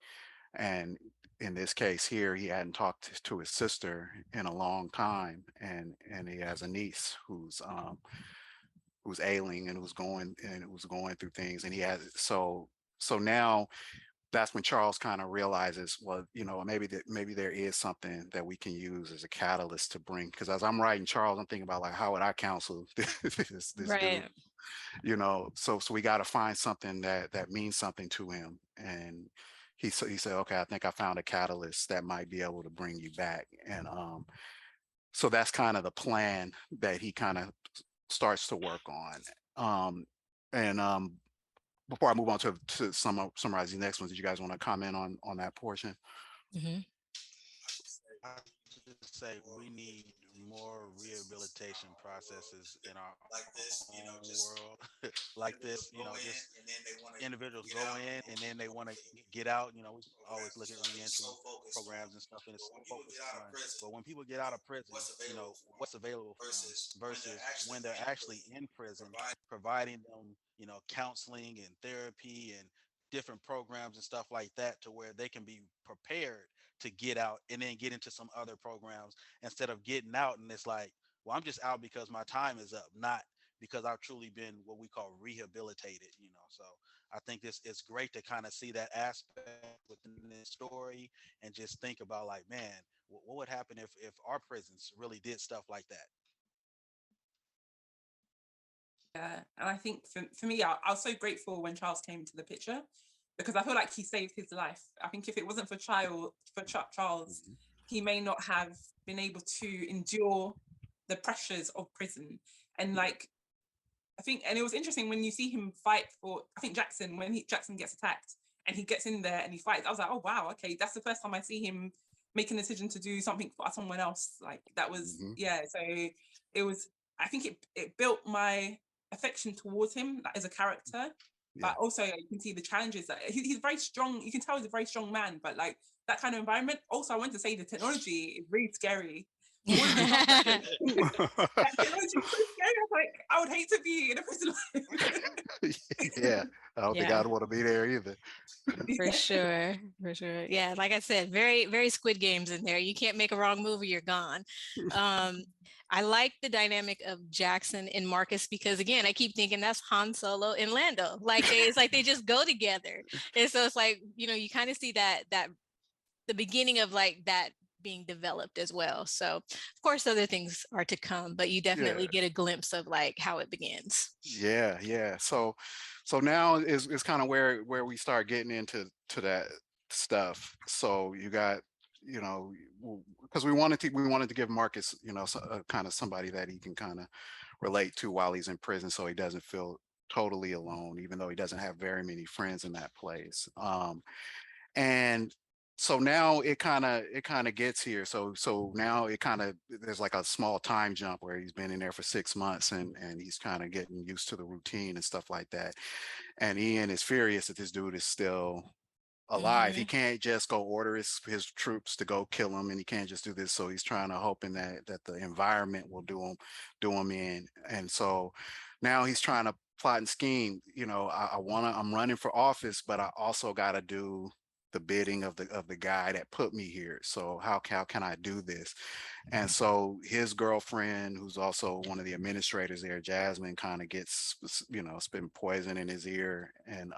And in this case here, he hadn't talked to his sister in a long time, and he has a niece who's ailing and who's going through things, and he has so now that's when Charles kind of realizes, well, maybe there is something that we can use as a catalyst to bring. Because as I'm writing Charles, I'm thinking about, like, how would I counsel this dude? Right. So we got to find something that means something to him. And he said, okay, I think I found a catalyst that might be able to bring you back. And so that's kind of the plan that he kind of starts to work on. And before I move on to summarize the next ones, did you guys want to comment on that portion? hmm I just say we need more rehabilitation processes in our own world like this. Just individuals go in and then they want to get out. We always look at reentry programs and stuff, and it's so focused on. But when people get out of prison, what's available for them versus when they're actually in prison, providing them, counseling and therapy and different programs and stuff like that to where they can be prepared to get out and then get into some other programs instead of getting out and it's like, well, I'm just out because my time is up, not because I've truly been what we call rehabilitated. So I think this it's great to kind of see that aspect within this story and just think about like, man, what would happen if our prisons really did stuff like that? Yeah, and I think for me, I was so grateful when Charles came into the picture because I feel like he saved his life. I think if it wasn't for Charles, Mhm. he may not have been able to endure the pressures of prison. And like I think, and it was interesting when you see him fight for, I think Jackson, when Jackson gets attacked and he gets in there and he fights, I was like, oh wow, okay, that's the first time I see him make a decision to do something for someone else. Like that was, Mhm. yeah. So it was, I think it built my affection towards him like, as a character. Yeah. But also you can see the challenges that he's very strong. You can tell he's a very strong man, but like that kind of environment. Also, I want to say the technology is really scary. All of the stuff that that technology is so scary. I was like, I would hate to be in a prison Yeah. I don't think Yeah. I'd want to be there either. For sure, for sure. Yeah, like I said, very, very Squid Games in there. You can't make a wrong move or you're gone. Um, I like the dynamic of Jackson and Marcus because again, I keep thinking that's Han Solo and Lando. Like it's like they just go together. And so it's like, you kind of see that the beginning of like that being developed as well. So of course other things are to come, but you Yeah. definitely get a glimpse of like how it begins. Yeah, yeah. So now is kind of where we start getting into that stuff. So you got, because we wanted to give Marcus, kind of somebody that he can kind of relate to while he's in prison, so he doesn't feel totally alone, even though he doesn't have very many friends in that place. And so now it kind of gets here. So now it kind of there's like a small time jump where he's been in there for 6 months and he's kind of getting used to the routine and stuff like that. And Ian is furious that this dude is still alive. He Mhm. can't just go order his troops to go kill him, and he can't just do this. So he's trying to hoping that the environment will do him in. And so now he's trying to plot and scheme. I'm running for office, but I also got to do the bidding of the guy that put me here. So how can I do this? And so his girlfriend, who's also one of the administrators there, Jasmine, kind of gets, spitting poison in his ear and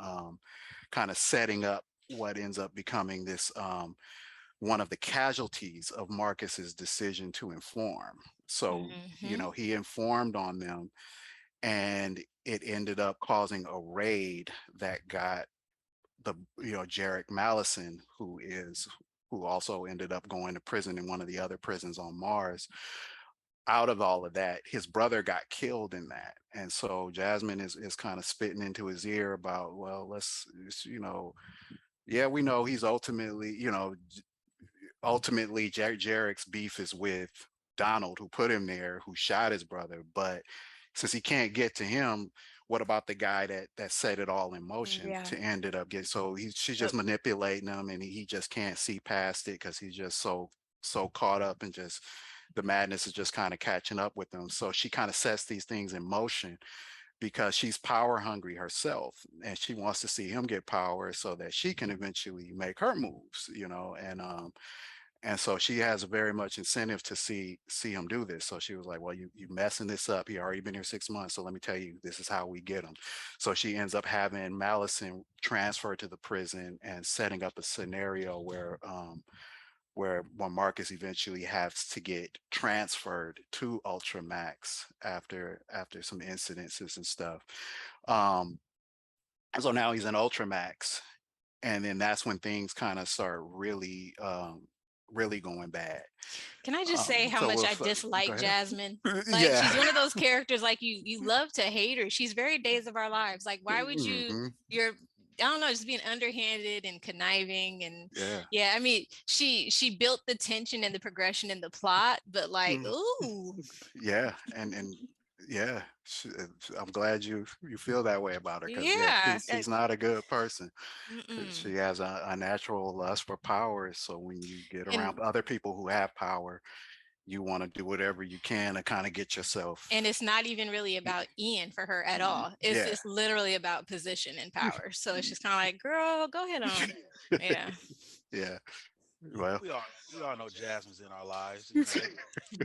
kind of setting up what ends up becoming this one of the casualties of Marcus's decision to inform. So, Mhm. he informed on them and it ended up causing a raid that got Jarek Mallison, who also ended up going to prison in one of the other prisons on Mars. Out of all of that, his brother got killed in that. And so Jasmine is kind of spitting into his ear about, well, yeah, we know he's ultimately Jarek's beef is with Donald, who put him there, who shot his brother. But since he can't get to him, what about the guy that set it all in motion Yeah. to end it up getting? So she's just manipulating him, and he just can't see past it because he's just so caught up and just the madness is just kind of catching up with him. So she kind of sets these things in motion because she's power hungry herself and she wants to see him get power so that she can eventually make her moves, and so she has a very much incentive to see him do this. So she was like, well, you messing this up. He already been here 6 months. So let me tell you, this is how we get him. So she ends up having Mallison transferred to the prison and setting up a scenario where Marcus eventually has to get transferred to Ultramax after some incidences and stuff. Um, so now he's in Ultramax, and then that's when things kind of start really going bad. Can I just say how So much we'll I go dislike ahead. Jasmine? Like Yeah. she's one of those characters like you love to hate her. She's very Days of Our Lives. Like why would Mhm. you're I don't know, just being underhanded and conniving. And Yeah. yeah, I mean, she built the tension and the progression in the plot, but like, Mm. ooh, Yeah, and yeah, I'm glad you feel that way about her because yeah, yeah. she's not a good person. She Mm-mm. has a natural lust for power. So when you get around And other people who have power, you want to do whatever you can to kind of get yourself. it's not even really about Ian for her at all. Yeah. It's literally about position and power. So it's just kind of like, girl, go ahead on. Yeah. Yeah. Yeah, Well. we all know Jasmine's in our lives. You know,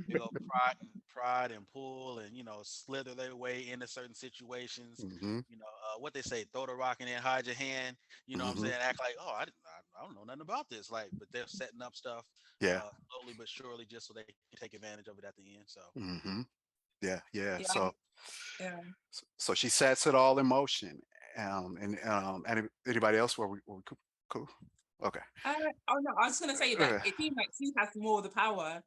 they go pride and pull, and slither their way into certain situations. Hmm. What they say, throw the rock and then hide your hand. You know what I'm Hmm. saying? Act like, oh, I don't know nothing about this. Like, but they're setting up stuff Yeah. slowly but surely, just so they can take advantage of it at the end. So Hmm. Yeah. Yeah. Yeah, yeah. So she sets it all in motion. And anybody else where we cool? Okay. Oh no, I was gonna say that Uh, it seems like she has more of the power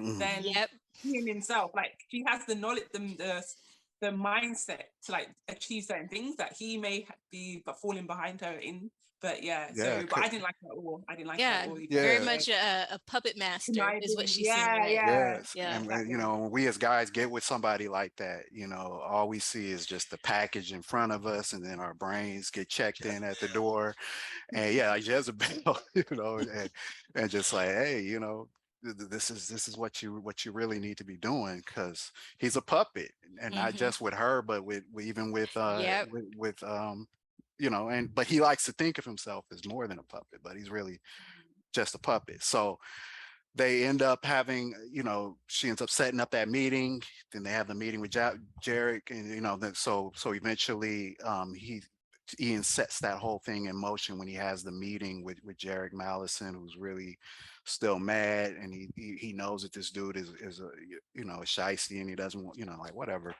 mhm. than Yep. him himself. Like she has the knowledge, the mindset to like achieve certain things that he may be but falling behind her in. But yeah, Yeah. so but I didn't like her at all. I didn't like her at Yeah. all either. Very Yeah. much a puppet master is what Conniving. she seemed Yeah, like. yeah, Yes, Yeah. and exactly. when we as guys get with somebody like that, all we see is just the package in front of us, and then our brains get checked in at the door, and yeah, like Jezebel, and just like, hey, this is what you really need to be doing because he's a puppet, and not Hmm. just with her, but even with Yep. and but he likes to think of himself as more than a puppet, but he's really just a puppet. So they end up having, she ends up setting up that meeting. Then they have the meeting with Jarek, and then so eventually, Ian sets that whole thing in motion when he has the meeting with Jarek Mallison, who's really still mad, and he knows that this dude is a a shiesty, and he doesn't want, like whatever.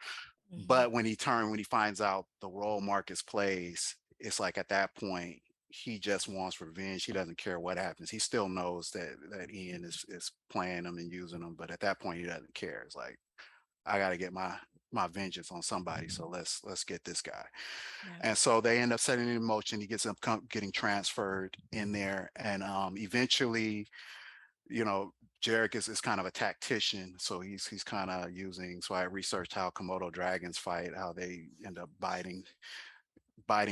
Hmm. But when he finds out the role Marcus plays, it's like at that point he just wants revenge. He doesn't care what happens. He still knows that Ian is playing him and using him, but at that point he doesn't care. It's like, I got to get my vengeance on somebody. So let's get this guy. Yeah. And so they end up setting it in motion. He gets up getting transferred in there, and eventually, you know, Jarek is kind of a tactician, so he's kind of using. So I researched how Komodo dragons fight, how they end up biting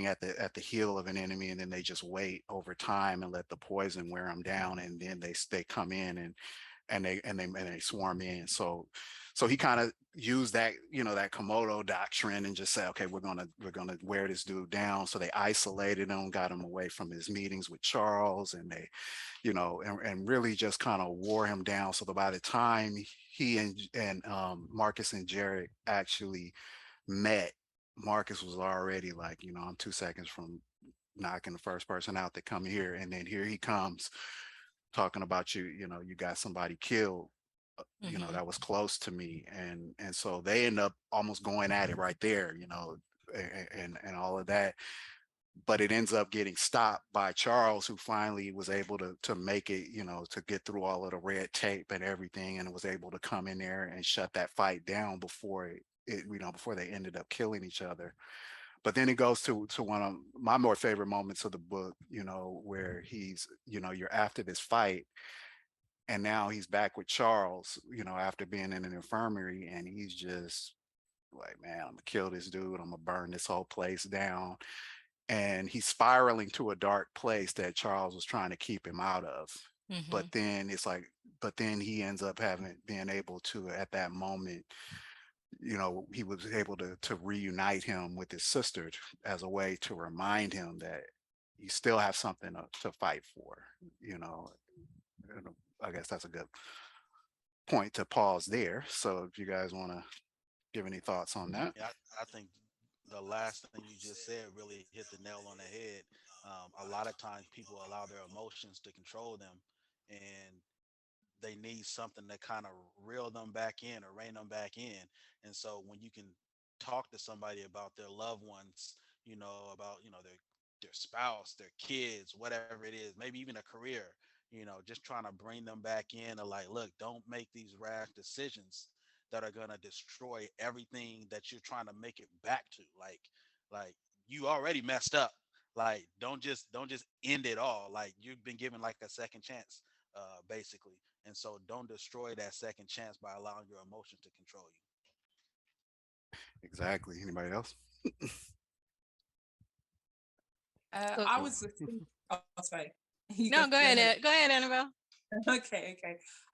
at the heel of an enemy, and then they just wait over time and let the poison wear them down, and then they come in and they swarm in. So he kind of used that, that Komodo doctrine, and just said, okay, we're gonna wear this dude down. So they isolated him, got him away from his meetings with Charles, and they, and really just kind of wore him down. So that by the time he and Marcus and Jared actually met, Marcus was already like, I'm 2 seconds from knocking the first person out that come here, and then here he comes talking about you got somebody killed, Hmm. that was close to me, and so they end up almost going at it right there, and all of that. But it ends up getting stopped by Charles, who finally was able to make it, to get through all of the red tape and everything, and was able to come in there and shut that fight down before before they ended up killing each other. But then it goes to one of my more favorite moments of the book, where he's, you're after this fight, and now he's back with Charles, after being in an infirmary, and he's just like, man, I'm gonna kill this dude, I'm gonna burn this whole place down. And he's spiraling to a dark place that Charles was trying to keep him out of. But Hmm. then he ends up being able to, at that moment, he was able to reunite him with his sister, as a way to remind him that you still have something to fight for. you know and I guess that's a good point to pause there. So if you guys want to give any thoughts on that. yeah, I think the last thing you just said really hit the nail on the head. A lot of times people allow their emotions to control them, and they need something to kind of reel them back in or rein them back in. And so when you can talk to somebody about their loved ones, about their spouse, their kids, whatever it is, maybe even a career, just trying to bring them back in, or like, look, don't make these rash decisions that are gonna destroy everything that you're trying to make it back to. Like you already messed up. Like, don't just end it all. Like, you've been given like a second chance, basically. And so don't destroy that second chance by allowing your emotions to control you. Exactly. Anybody else? So, I was just thinking, oh, sorry. You no, go go ahead, ahead. Go ahead, Annabelle. Okay.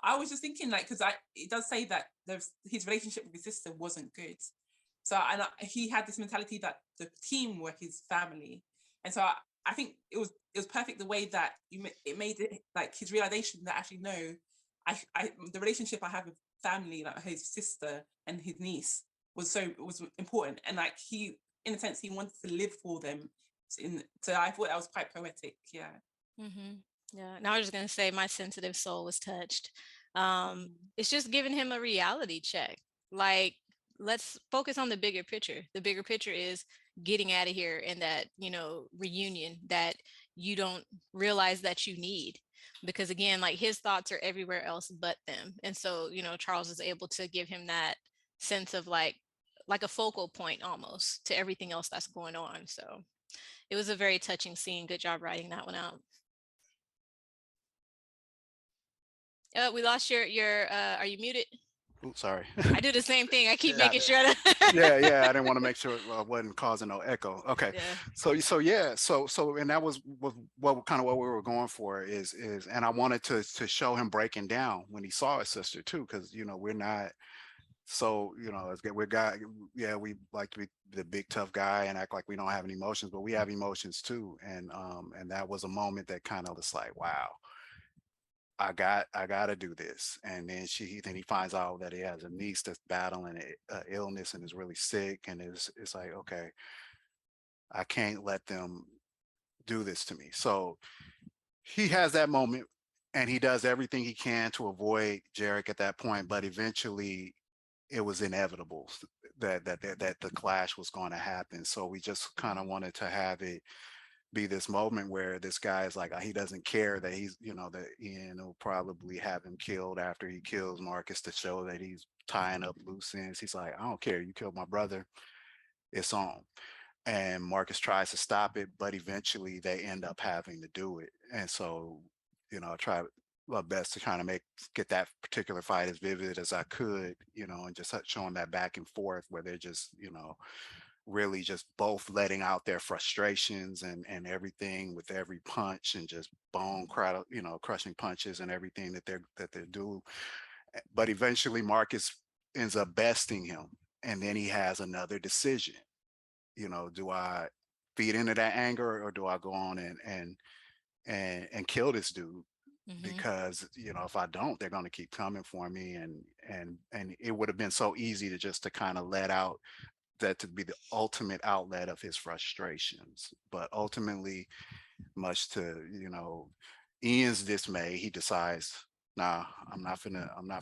I was just thinking, like, because it does say that his relationship with his sister wasn't good. So, he had this mentality that the team were his family, and so I think it was perfect the way that it made it like his realization that actually no, the relationship I have with family, like his sister and his niece, was important, and like he, in a sense, he wanted to live for them. So I thought that was quite poetic. Yeah. Mm-hmm. Yeah. And I was just gonna say my sensitive soul was touched. Mm. It's just giving him a reality check. Like, let's focus on the bigger picture. The bigger picture is getting out of here and that, reunion that you don't realize that you need. Because again, like his thoughts are everywhere else but them. And so, Charles is able to give him that sense of like a focal point almost to everything else that's going on. So it was a very touching scene. Good job writing that one out. We lost your are you muted? Oops, sorry. I do the same thing. I keep Yeah. making sure that Yeah. I didn't want to make sure it wasn't causing no echo. Okay. yeah. So and that was what kind of what we were going for is and I wanted to show him breaking down when he saw his sister too, because we're not so it's good. We're guy, yeah, we like to be the big tough guy and act like we don't have any emotions, but we have emotions too. And that was a moment that kind of was like, wow, I gotta do this. And then then he finds out that he has a niece that's battling illness and is really sick, and it's like, okay, I can't let them do this to me. So he has that moment, and he does everything he can to avoid Jarek at that point, but eventually it was inevitable that the clash was going to happen. So we just kind of wanted to have it be this moment where this guy is like, he doesn't care that he's that Ian will probably have him killed after he kills Marcus, to show that he's tying up loose ends. He's like, I don't care, you killed my brother, it's on. And Marcus tries to stop it, but eventually they end up having to do it. And so I try my best to kind of get that particular fight as vivid as I could, and just showing that back and forth where they're just really just both letting out their frustrations and everything with every punch, and just crushing punches and everything that they do. But eventually Marcus ends up besting him, and then he has another decision. Do I feed into that anger, or do I go on and kill this dude? Mm-hmm. Because if I don't, they're going to keep coming for me, and it would have been so easy to kind of let out that to be the ultimate outlet of his frustrations. But ultimately, much to Ian's dismay, he decides, nah, I'm not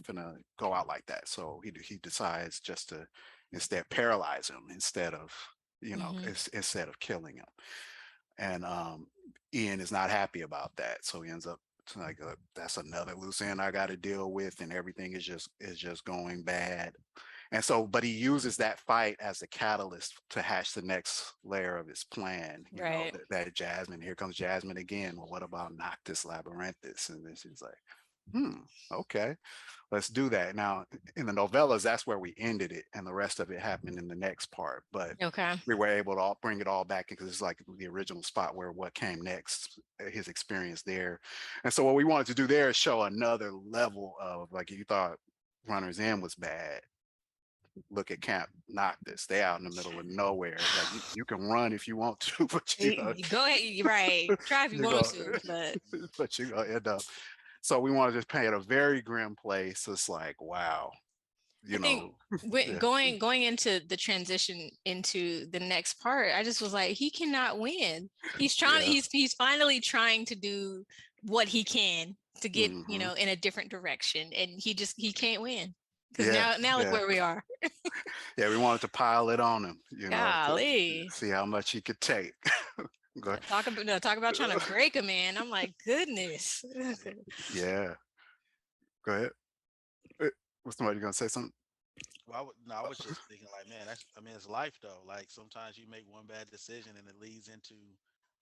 gonna go out like that. So he decides just to instead paralyze him instead of Mm-hmm. instead of killing him. And Ian is not happy about that, so he ends up like, that's another loose end I got to deal with, and everything is just going bad. And so, but he uses that fight as a catalyst to hatch the next layer of his plan. Right. That Jasmine, here comes Jasmine again. Well, what about Noctis Labyrinthus? And then she's like, okay, let's do that. Now, in the novellas, that's where we ended it, and the rest of it happened in the next part. But Okay. we were able to bring it all back, because it's like the original spot where what came next, his experience there. And so what we wanted to do there is show another level of, like, you thought Runner's End was bad, look at Camp Noctis. They out in the middle of nowhere. Like, you can run if you want to, but Go ahead. Right. Try if you you want go, to, but but you're gonna end up. So we want to just paint a very grim place. It's like, wow, I think yeah, going into the transition into the next part, I just was like, he cannot win. He's trying. yeah. He's finally trying to do what he can to get Hmm. in a different direction, and he can't win because Yeah, now look yeah, where we are. yeah. We wanted to pile it on him, to Golly. see how much he could take. Go ahead. Talk about trying to break a man. I'm like, goodness. Yeah, go ahead. Was somebody gonna say something? Well, no, I was just thinking like, man, I mean, it's life though. Like sometimes you make one bad decision and it leads into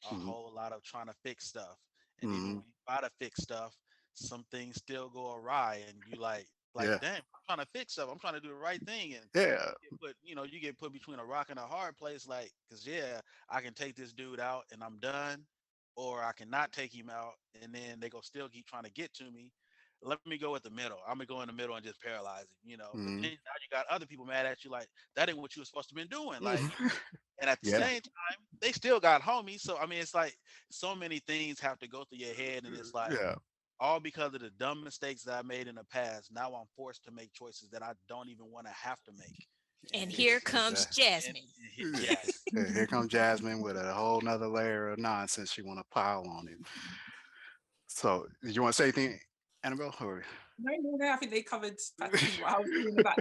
a Mhm. whole lot of trying to fix stuff. And even Mhm. when you try to fix stuff, some things still go awry, and you like, Yeah. damn, I'm trying to fix stuff. I'm trying to do the right thing, and Yeah. you get put between a rock and a hard place. Like, cause yeah, I can take this dude out and I'm done, or I cannot take him out, and then they go still keep trying to get to me. Let me go with the middle. I'm gonna go in the middle and just paralyze him. But then Mhm. now you got other people mad at you, like that ain't what you were supposed to been doing. Like, Mhm. and at the Yeah. same time, they still got homies. So I mean, it's like so many things have to go through your head, and it's like Yeah. all because of the dumb mistakes that I made in the past. Now I'm forced to make choices that I don't even want to have to make. And And here comes Exactly. Jasmine. yes, Here comes Jasmine with a whole nother layer of nonsense she want to pile on it. So, did you want to say anything, Annabelle? Or No, no, no. I think they covered practically what I was doing about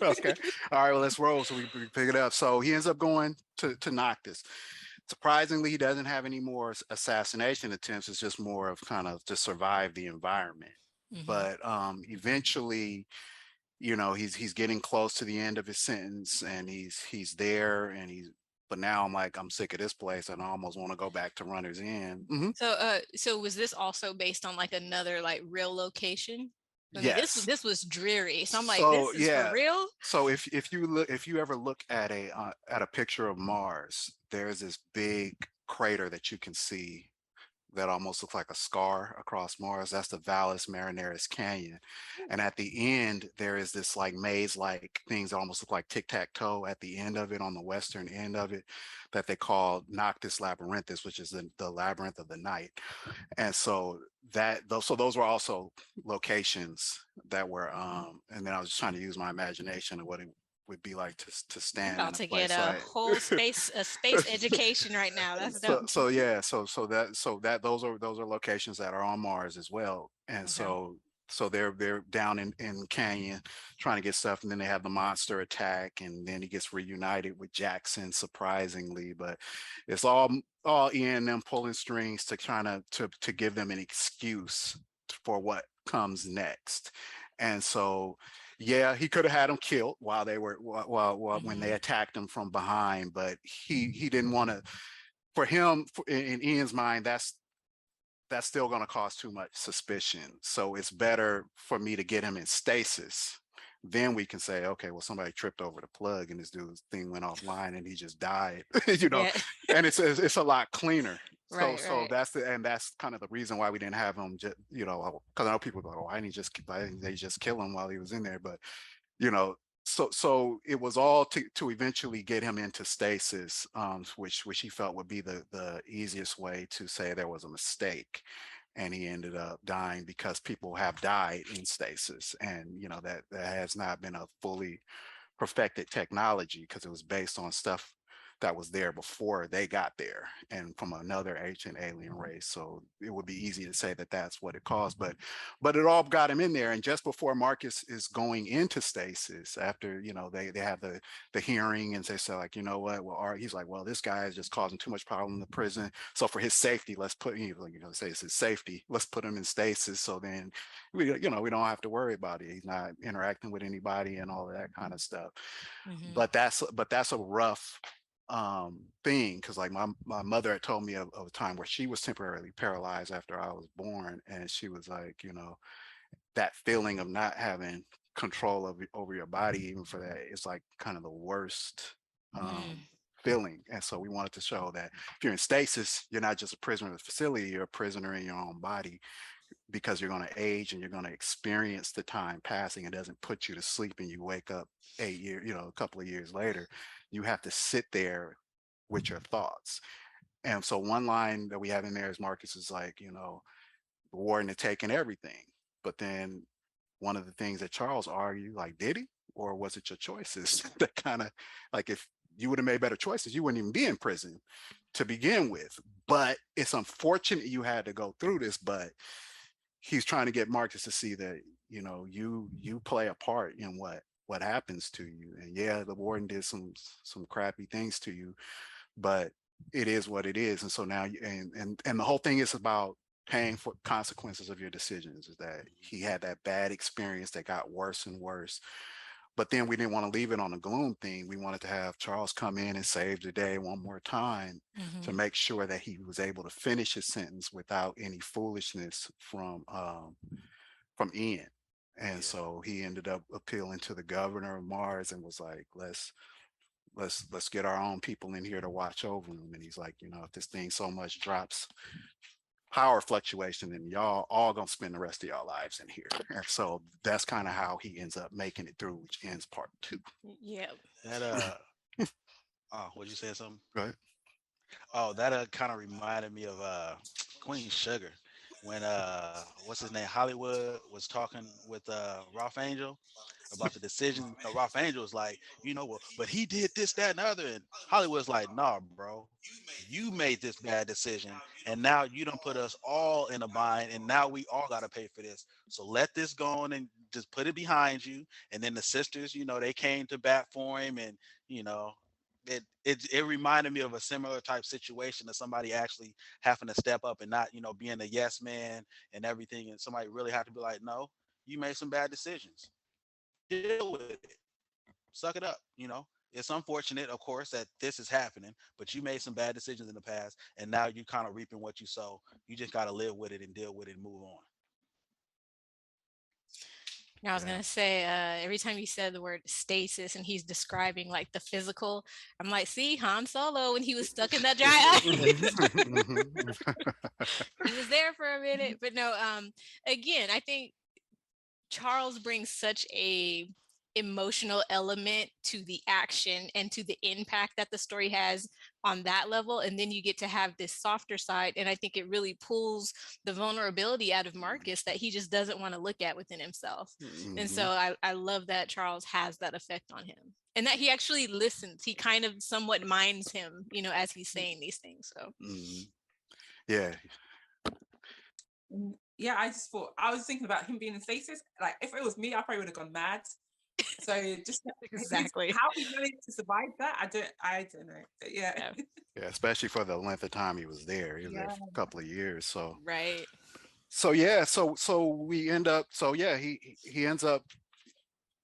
okay. that. All right. Well, let's roll. So we pick it up. So he ends up going to Noctis. Surprisingly, he doesn't have any more assassination attempts. It's just more of kind of to survive the environment. Mhm. But eventually, he's getting close to the end of his sentence, and he's there, and he's. But now I'm sick of this place, and I almost want to go back to Runner's End. So was this also based on like another like real location? I mean, Yes. this was dreary. So I'm like, So this is for yeah. real? So if you ever look at a picture of Mars, there's this big crater that you can see that almost looks like a scar across Mars. That's the Valles Marineris Canyon. And at the end, there is this like maze-like things that almost look like tic-tac-toe at the end of it, on the western end of it, that they call Noctis Labyrinthus, which is the labyrinth of the night. And so those were also locations that were and then I was just trying to use my imagination of what it would be like to I'm stand about in a to get place a like whole space education right now. That's so dope. so yeah so that those are locations that are on Mars as well. And Okay. so they're down in Canyon trying to get stuff, and then they have the monster attack, and then he gets reunited with Jackson, surprisingly. But it's all Ian and them pulling strings to to give them an excuse for what comes next. And so yeah, he could have had them killed while they were while when they Mhm. attacked him from behind, but he didn't want to. For him, in Ian's mind, that's still going to cause too much suspicion. So it's better for me to get him in stasis. Then we can say, okay, well, somebody tripped over the plug and this dude's thing went offline and he just died, Yeah. and it's a lot cleaner. So Right, so right. that's kind of the reason why we didn't have him just, because I know people go, oh, why didn't they just kill him while he was in there? But you know so it was all to eventually get him into stasis, which he felt would be the easiest way to say there was a mistake, and he ended up dying because people have died in stasis, and that has not been a fully perfected technology because it was based on stuff that was there before they got there and from another ancient alien race. So it would be easy to say that that's what it caused, but it all got him in there. And just before Marcus is going into stasis, after they have the hearing, and they say, like, what, well, he's like, well, this guy is just causing too much problem in the prison, so for his safety, let's put, say it's his safety, let's put him in stasis, so then we don't have to worry about it. He's not interacting with anybody and all of that kind of stuff. Mhm. But that's a rough thing, because like my mother had told me of a time where she was temporarily paralyzed after I was born, and she was like, that feeling of not having control over your body, even for that, is like kind of the worst Mm. feeling. And so we wanted to show that if you're in stasis, you're not just a prisoner of the facility, you're a prisoner in your own body, because you're going to age and you're going to experience the time passing. It doesn't put you to sleep and you wake up 8 years, a couple of years later. You have to sit there with your thoughts. And so one line that we have in there is Marcus is like, the warden had taken everything. But then one of the things that Charles argued, like, did he? Or was it your choices that kind of, like, if you would have made better choices, you wouldn't even be in prison to begin with. But it's unfortunate you had to go through this, but he's trying to get Marcus to see that, you play a part in what happens to you. And yeah, the warden did some crappy things to you, but it is what it is. And so now and the whole thing is about paying for consequences of your decisions. Is that he had that bad experience that got worse and worse, But then we didn't want to leave it on a gloom thing. We wanted to have Charles come in and save the day one more time to Mhm. make sure that he was able to finish his sentence without any foolishness from Ian. And Yeah. so he ended up appealing to the governor of Mars and was like, let's get our own people in here to watch over him. And he's like, if this thing so much drops power fluctuation, and y'all all gonna spend the rest of y'all lives in here. And so that's kind of how he ends up making it through, which ends part two. Yeah. That oh, what you saying something? Right. Oh, that kind of reminded me of Queen Sugar when what's his name, Hollywood was talking with Ralph Angel about the decision. Ralph Angel was like, well, but he did this, that, and the other, and Hollywood's like, nah, bro, you made this bad decision, and now you don't put us all in a bind, and now we all got to pay for this. So let this go on and just put it behind you. And then the sisters, they came to bat for him, and you know it reminded me of a similar type situation of somebody actually having to step up and not being a yes man and everything, and somebody really had to be like, no, you made some bad decisions, deal with it, suck it up. It's unfortunate, of course, that this is happening, but you made some bad decisions in the past, and now you kind of reaping what you sow. You just got to live with it and deal with it and move on. Now I was Yeah. gonna say, every time you said the word stasis and he's describing like the physical, I'm like, see Han Solo when he was stuck in that dry ice. He was there for a minute, but no. Again, I think Charles brings such a emotional element to the action and to the impact that the story has on that level, and then you get to have this softer side, and I think it really pulls the vulnerability out of Marcus that he just doesn't want to look at within himself. And so Mhm. I love that Charles has that effect on him, and that he actually listens. He kind of somewhat minds him, as he's saying these things. So Mhm. Yeah. Yeah, I was thinking about him being in stasis. Like, if it was me, I probably would have gone mad. So just exactly. how he managed to survive that, I don't know. But yeah, Yeah. Yeah, especially for the length of time he was there. He was there yeah. for a couple of years. So Right. so yeah, so we end up so yeah, he ends up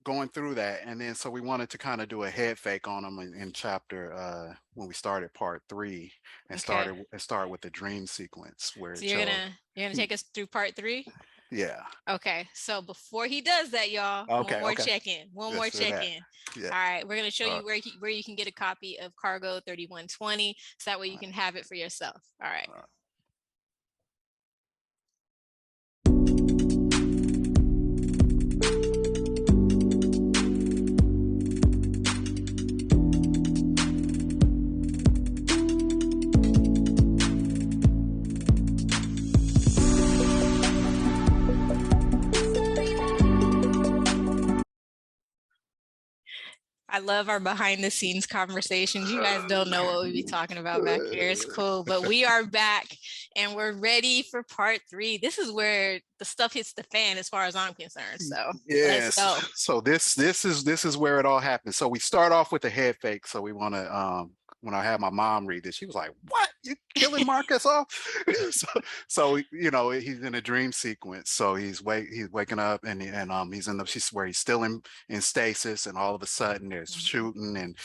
going through that. And then so we wanted to kind of do a head fake on him in chapter when we started part three, and Okay. start with the dream sequence where So it you're shows. gonna take us through part 3? Yeah. Okay. So before he does that, y'all, one Okay, more okay. check in. One more Let's do check that. in. Yeah. All right, we're gonna show All you where you can get a copy of Cargo 3120, so that way you can have it for yourself. All right. right. I love our behind the scenes conversations. You guys don't know what we be talking about back here. It's cool, but we are back and we're ready for part 3. This is where the stuff hits the fan as far as I'm concerned. So let's Yes. go. So this is where it all happens. So we start off with the head fake. So we want to when I had my mom read this, she was like, "What? You killing Marcus off?" so he's in a dream sequence. So he's waking up, and he's in the she's where he's still in stasis, and all of a sudden there's shooting and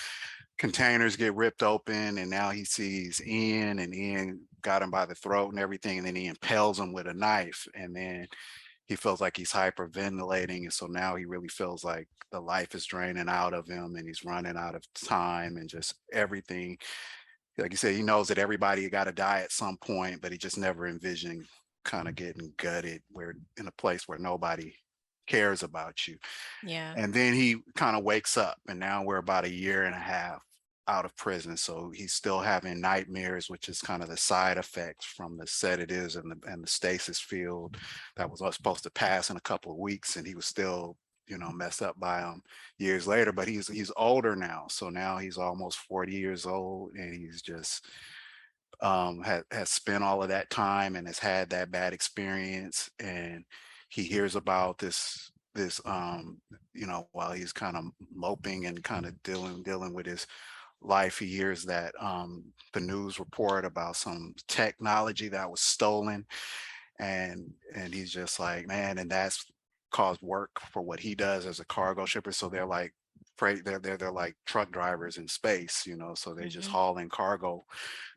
containers get ripped open, and now he sees Ian, and Ian got him by the throat and everything, and then he impales him with a knife, and then he feels like he's hyperventilating, and so now he really feels like the life is draining out of him, and he's running out of time, and just everything. Like you said, he knows that everybody got to die at some point, but he just never envisioned kind of getting gutted where in a place where nobody cares about you. Yeah. And then he kind of wakes up, and now we're about a year and a half out of prison. So he's still having nightmares, which is kind of the side effects from the sedatives and the stasis field that was supposed to pass in a couple of weeks, and he was still messed up by them years later. But he's older now, so now he's almost 40 years old, and he's just has spent all of that time and has had that bad experience, and he hears about this while he's kind of moping and kind of dealing with his life. He hears that the news report about some technology that was stolen, and he's just like, man, and cause work for what he does as a cargo shipper. So they're like freight, they're like truck drivers in space, you know, so they just hauling cargo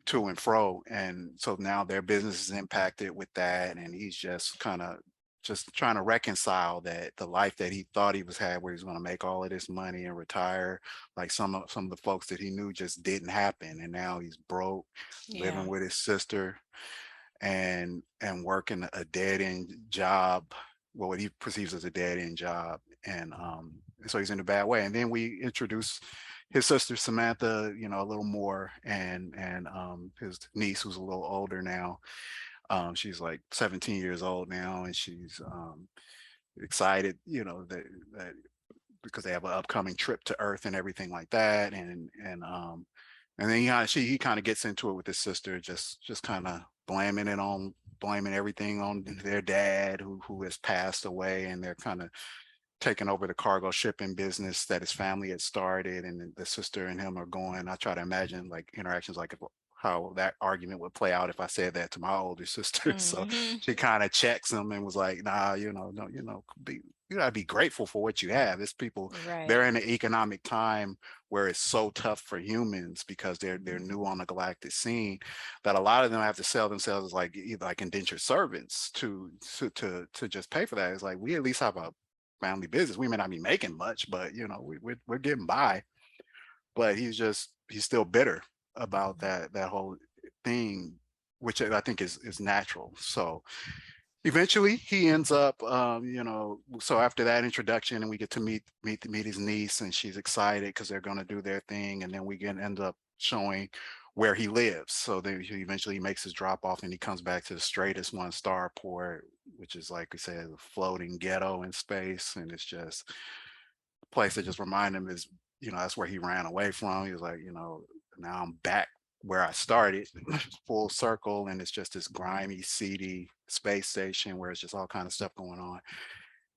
to and fro. And so now their business is impacted with that. And he's just kind of just trying to reconcile that the life that he thought he was had, where he's going to make all of this money and retire, like some of the folks that he knew, just didn't happen. And now he's broke, living with his sister, and working a dead end job, well, what he perceives as a dead end job. And so he's in a bad way. And then we introduce his sister Samantha, you know, a little more, and his niece, who's a little older now. She's like 17 years old now, and she's excited, you know, that because they have an upcoming trip to Earth and everything like that. And then he kind of gets into it with his sister, just kind of blaming everything on their dad, who has passed away, and they're kind of taking over the cargo shipping business that his family had started. And the sister and him are going. I try to imagine like interactions, like how that argument would play out if I said that to my older sister. So she kind of checks him and was like, nah, you know, no, you know, you gotta be grateful for what you have. It's people, they're in an economic time where it's so tough for humans because they're new on the galactic scene, that a lot of them have to sell themselves as like either like indentured servants to just pay for that. It's like, we at least have a family business. We may not be making much, but you know, we're getting by. But he's still bitter about that whole thing, which I think is natural. So eventually he ends up, you know, so after that introduction, and we get to meet his niece, and she's excited because they're going to do their thing. And then we end up showing where he lives. So then he eventually makes his drop off, and he comes back to the straightest one starport, which is, like we said, a floating ghetto in space. And it's just a place that just remind him is, you know, that's where he ran away from. He was like, you know, now I'm back where I started, full circle. And it's just this grimy, seedy space station where it's just all kind of stuff going on.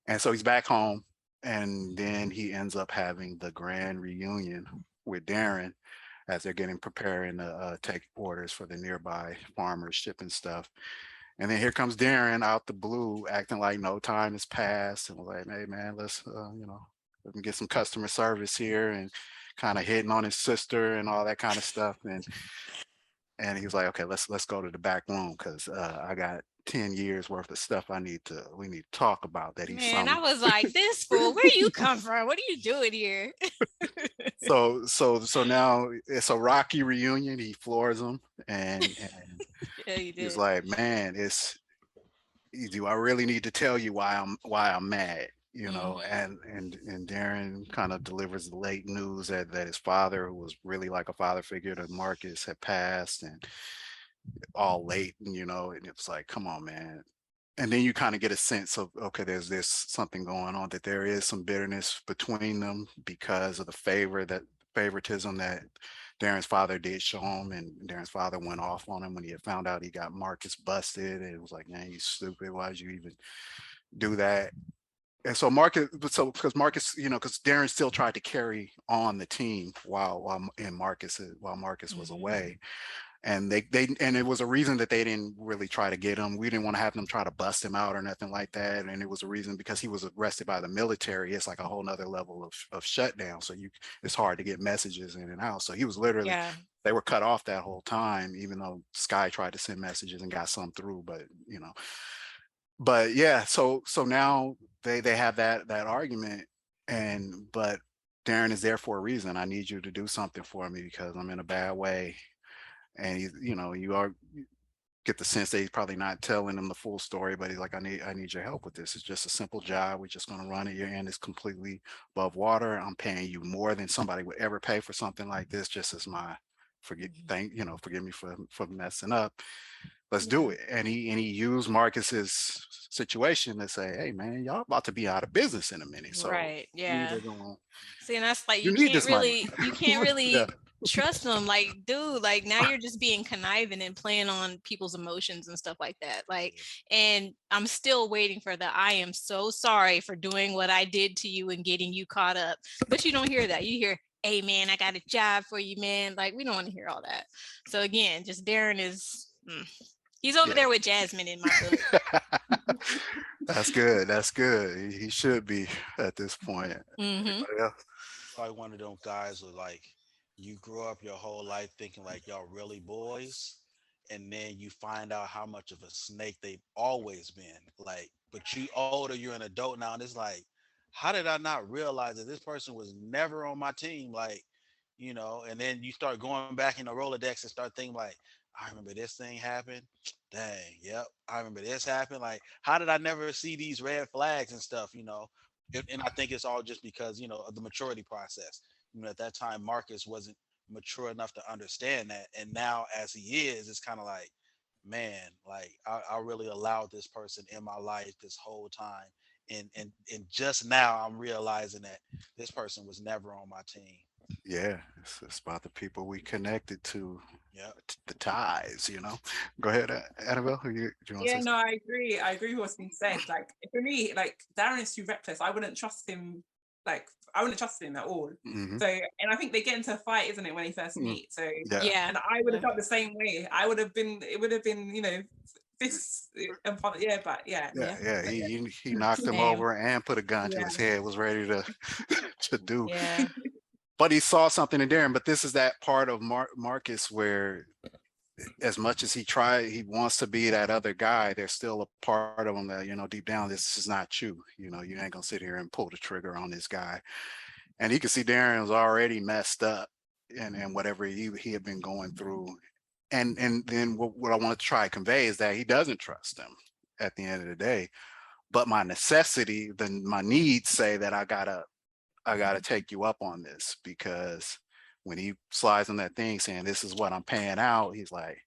And so he's back home, and then he ends up having the grand reunion with Darren as they're preparing to take orders for the nearby farmers shipping stuff. And then here comes Darren out the blue, acting like no time has passed, and was like, "Hey man, let's you know, let me get some customer service here," and kind of hitting on his sister and all that kind of stuff. And he was like, "Okay, let's go to the back room because I got 10 years worth of stuff we need to talk about." That he's Man, I was like, this fool, where you come from? What are you doing here? So now it's a rocky reunion. He floors him, and Yeah, you he's did. like, "Man, do I really need to tell you why I'm mad?" You know, and Darren kind of delivers the late news that his father, who was really like a father figure to Marcus, had passed, and all late, and you know, and it's like, come on, man. And then you kind of get a sense of, okay, there's this something going on, that there is some bitterness between them because of the favoritism that Darren's father did show him. And Darren's father went off on him when he had found out he got Marcus busted, and it was like, man, you stupid, why'd you even do that? And so because Marcus, you know, because Darren still tried to carry on the team while Marcus was away. And and it was a reason that they didn't really try to get him. We didn't want to have them try to bust him out or nothing like that. And it was a reason because he was arrested by the military. It's like a whole nother level of shutdown. So it's hard to get messages in and out. So he was literally, they were cut off that whole time, even though Sky tried to send messages and got some through, but you know, but yeah, so now they have that argument, but Darren is there for a reason. I need you to do something for me because I'm in a bad way. And he's, you know, get the sense that he's probably not telling him the full story, but he's like, I need your help with this. It's just a simple job. We're just going to run it. Your end is completely above water. I'm paying you more than somebody would ever pay for something like this, just as my forgive me for messing up. Let's do it. And he used Marcus's situation to say, hey man, y'all about to be out of business in a minute. So See, and that's like, you can't really trust them. Like, dude, like now you're just being conniving and playing on people's emotions and stuff like that. Like, and I'm still waiting for I am so sorry for doing what I did to you and getting you caught up. But you don't hear that. You hear, hey man, I got a job for you, man. Like, we don't want to hear all that. So again, just Darren is he's over there with Jasmine in my book. That's good. That's good. He should be at this point. Hmm. Anybody else? Probably one of them guys who like you grew up your whole life thinking like y'all really boys, and then you find out how much of a snake they've always been. Like, but you older, you're an adult now, and it's like, how did I not realize that this person was never on my team? Like, and then you start going back in the Rolodex and start thinking like, I remember this thing happened. Dang, yep. I remember this happened. Like, how did I never see these red flags and stuff? And I think it's all just because of the maturity process. At that time Marcus wasn't mature enough to understand that, and now as he is, it's kind of like, man, like I really allowed this person in my life this whole time, and just now I'm realizing that this person was never on my team. Yeah, it's about the people we connected to, Yep. the ties, you know. Go ahead, Annabelle. Do you want to Yeah, say no, I agree. I agree with what's been said. Like for me, like Darren's too reckless. I wouldn't trust him. Like I wouldn't trust him at all. something? So, and I think they get into a fight, isn't it, when they first Hmm. meet? So, Yeah, Yeah. and I would have felt the same way. I would have been. It would have been, fists and yeah, but yeah, yeah, Yeah. yeah. but He knocked him Same. over and put a gun to yeah, his head. Was ready to to do, Yeah. but he saw something in Darren. But this is that part of Marcus where, as much as he wants to be that other guy, there's still a part of him that, deep down, this is not you. You ain't gonna sit here and pull the trigger on this guy. And he could see Darren was already messed up, and whatever he had been going through. And then what I want to try to convey is that he doesn't trust him at the end of the day. But my necessity, then my needs say that I gotta take you up on this, because when he slides on that thing saying this is what I'm paying out, he's like,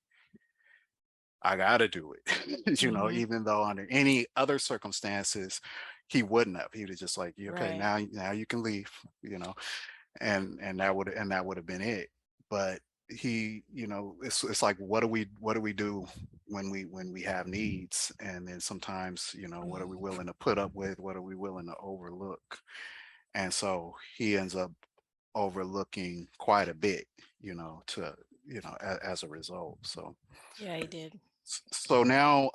I gotta do it. Hmm. Even though under any other circumstances, he wouldn't have. He would just like, okay, Right. now you can leave, and that would have been it. But it's like, what do we do when we have needs? And then sometimes, what are we willing to put up with? What are we willing to overlook? And so he ends up overlooking quite a bit, to as a result. Yeah, he did. So now,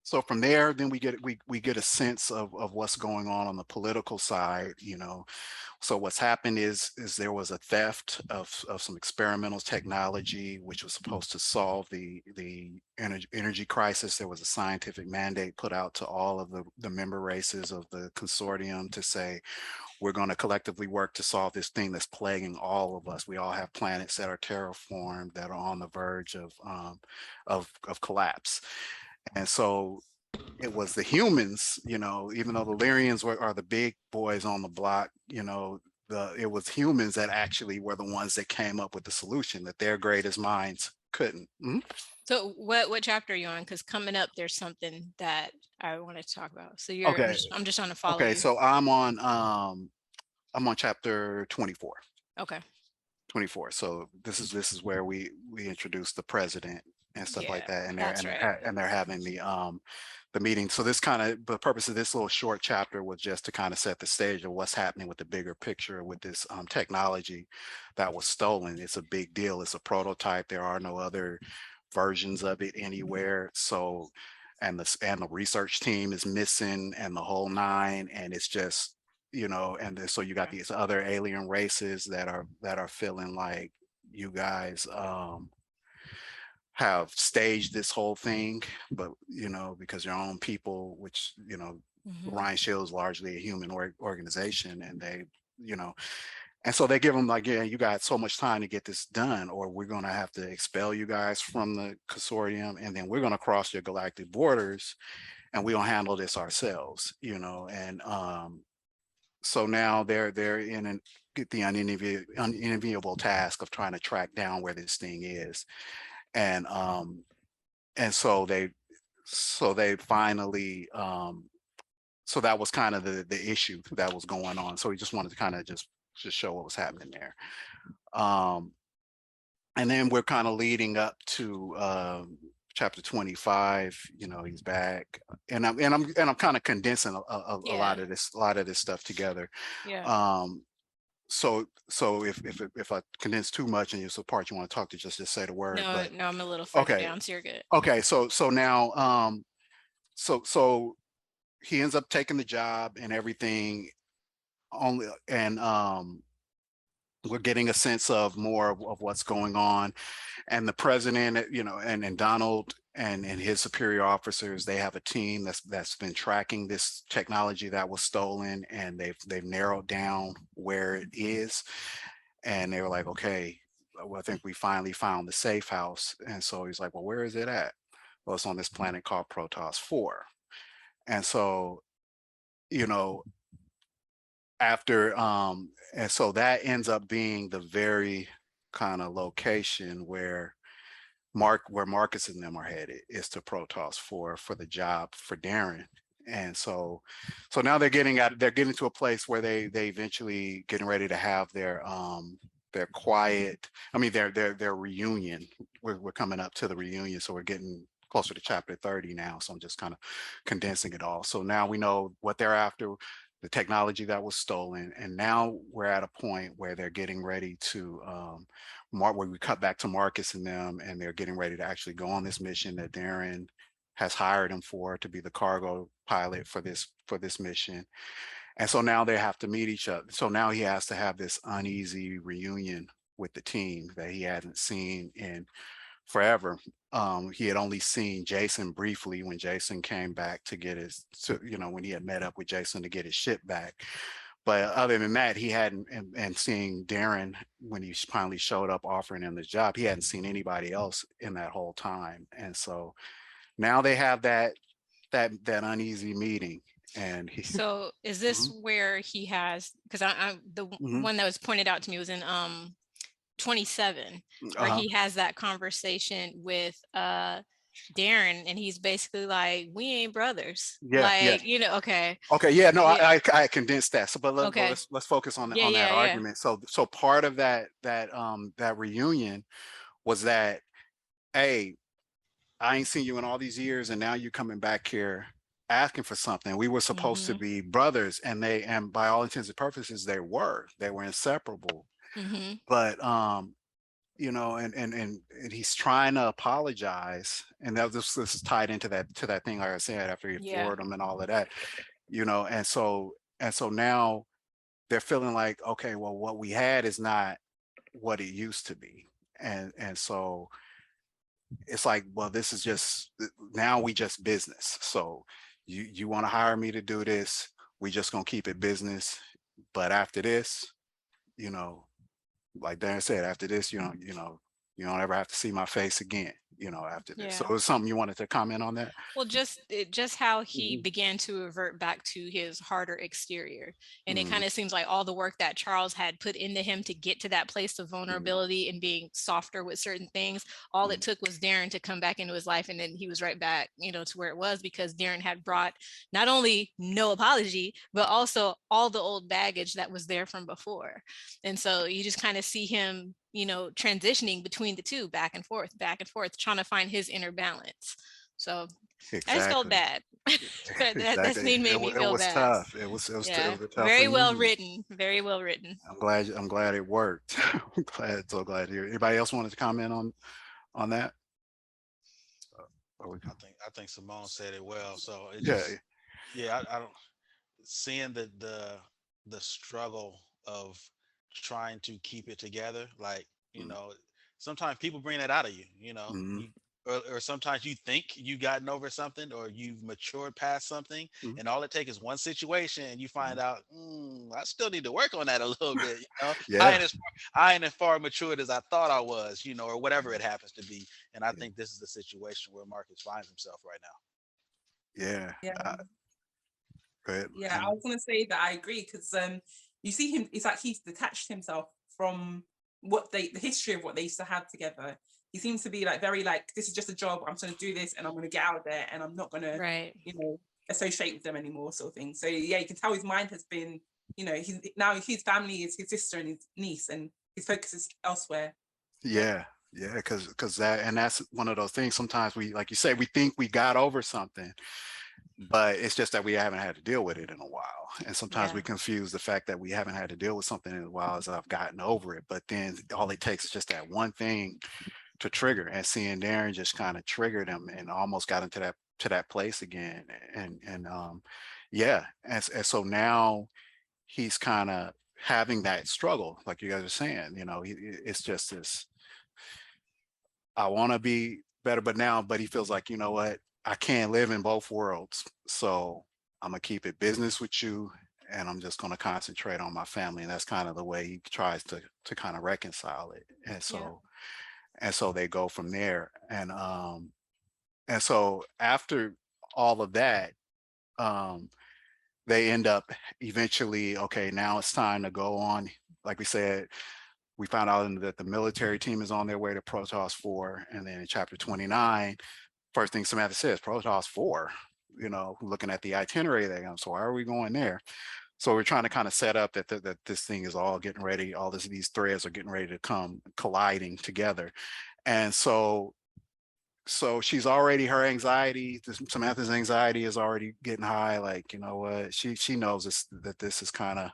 so from there, then we get a sense of what's going on the political side. So what's happened is there was a theft of some experimental technology which was supposed to solve the energy crisis. There was a scientific mandate put out to all of the member races of the consortium to say, we're going to collectively work to solve this thing that's plaguing all of us. We all have planets that are terraformed, that are on the verge of collapse. And so it was the humans, even though the Lyrians are the big boys on the block, it was humans that actually were the ones that came up with the solution that their greatest minds couldn't. Mhm. So what chapter are you on? Because coming up, there's something that I wanted to talk about. So Okay. I'm just trying to follow Okay. you. So I'm on chapter 24. Okay. 24. So this is where we introduce the president and stuff like Yeah, that, and that's right. they're having the meeting. So the purpose of this little short chapter was just to kind of set the stage of what's happening with the bigger picture with this technology that was stolen. It's a big deal. It's a prototype. There are no other versions of it anywhere. So, and the research team is missing, and the whole nine, and it's just, and then, so you got these other alien races that are feeling like you guys have staged this whole thing, but because your own people, which Hmm. Ryan Shield's largely a human organization, and they, you know, and so they give them like, yeah, you got so much time to get this done, or we're going to have to expel you guys from the consortium, and then we're going to cross your galactic borders, and we'll handle this ourselves, and so now they're in get the unenviable task of trying to track down where this thing is, and so they finally, so that was kind of the issue that was going on. So we just wanted to kind of just show what was happening there. um and then we're kind of leading up to chapter 25. He's back, and I'm kind of condensing a Yeah. lot of this stuff together. Yeah. um so if I condense too much and it's a part you want to talk to, just say the word. No, But no, I'm a little further okay. down, so you're good. Okay, so now, so he ends up taking the job and everything only, and we're getting a sense of more of what's going on. And the president, and Donald and his superior officers, they have a team that's been tracking this technology that was stolen, and they've narrowed down where it is. And they were like, okay, well, I think we finally found the safe house. And so he's like, well, where is it at? Well, it's on this planet called Protoss 4. And so, you know, after and so that ends up being the very kind of location where Marcus and them are headed, is to Protoss for the job for Darren. And so now they're getting to a place where they eventually getting ready to have their quiet, I mean their reunion. We're coming up to the reunion, so we're getting closer to chapter 30 now. So I'm just kind of condensing it all. So now we know what they're after, the technology that was stolen, and now we're at a point where they're getting ready to where we cut back to Marcus and them, and they're getting ready to actually go on this mission that Darren has hired him for, to be the cargo pilot for this mission. And so now they have to meet each other. So now he has to have this uneasy reunion with the team that he hadn't seen in forever. He had only seen Jason briefly when Jason came back to get when he had met up with Jason to get his ship back. But other than that, he hadn't, and seeing Darren when he finally showed up offering him the job, he hadn't seen anybody else in that whole time. And so now they have that uneasy meeting. And So is this where he has, because I the one that was pointed out to me was in 27, where he has that conversation with Darren, and he's basically like, we ain't brothers. Okay. Yeah, no, I condensed that. So but let's focus on that argument. So part of that reunion was that, hey, I ain't seen you in all these years, and now you're coming back here asking for something. We were supposed to be brothers, and by all intents and purposes, they were inseparable. But and he's trying to apologize, and this is tied into that thing, like I said, after he floored him and all of that, and so now they're feeling like, okay, well, what we had is not what it used to be, and so it's like, well, this is just, now we just business. So you want to hire me to do this, we just gonna keep it business. But after this, like Darren said, after this, you don't ever have to see my face again, after this. So it was something you wanted to comment on that? Well, just how he began to revert back to his harder exterior. And it kind of seems like all the work that Charles had put into him to get to that place of vulnerability and being softer with certain things, all it took was Darren to come back into his life, and then he was right back, to where it was, because Darren had brought not only no apology, but also all the old baggage that was there from before. And so you just kind of see him, transitioning between the two, back and forth, trying to find his inner balance. So exactly. I just felt bad. That scene made me feel bad. Tough. It was tough. Very well written. Very well written. I'm glad it worked. So glad to hear. Anybody else wanted to comment on that? I think Simone said it well. So it just, I don't, seeing the struggle of trying to keep it together, like, sometimes people bring that out of you, or sometimes you think you've gotten over something, or you've matured past something, and all it takes is one situation, and you find out, I still need to work on that a little bit. I ain't as far matured as I thought I was, or whatever it happens to be. And I think this is the situation where Marcus finds himself right now. Go ahead. I was gonna say that I agree, because you see him, it's like he's detached himself from the history of what they used to have together. He seems to be like very like, this is just a job, I'm just gonna do this and I'm gonna get out of there, and I'm not gonna associate with them anymore, sort of thing. So you can tell his mind has been, now his family is his sister and his niece, and his focus is elsewhere. Because that's one of those things. Sometimes we, like you say, we think we got over something, but it's just that we haven't had to deal with it in a while. And sometimes we confuse the fact that we haven't had to deal with something in a while as I've gotten over it. But then all it takes is just that one thing to trigger, and seeing Darren just kind of triggered him and almost got into that to that place again. And yeah, and so now he's kind of having that struggle, like you guys are saying, it's just this, I want to be better, but he feels like, you know what, I can't live in both worlds. So I'm gonna keep it business with you, and I'm just gonna concentrate on my family. And that's kind of the way he tries to kind of reconcile it. Yeah. And so they go from there. And so after all of that, um, they end up eventually, okay, now it's time to go on. Like we said, we found out that the military team is on their way to Protoss 4. And then in chapter 29, first thing Samantha says, Protoss 4, looking at the itinerary, they go, so why are we going there? So we're trying to kind of set up that this thing is all getting ready, these threads are getting ready to come colliding together. And so she's already, her anxiety, Samantha's anxiety is already getting high. Like, you know what, she knows that this is kind of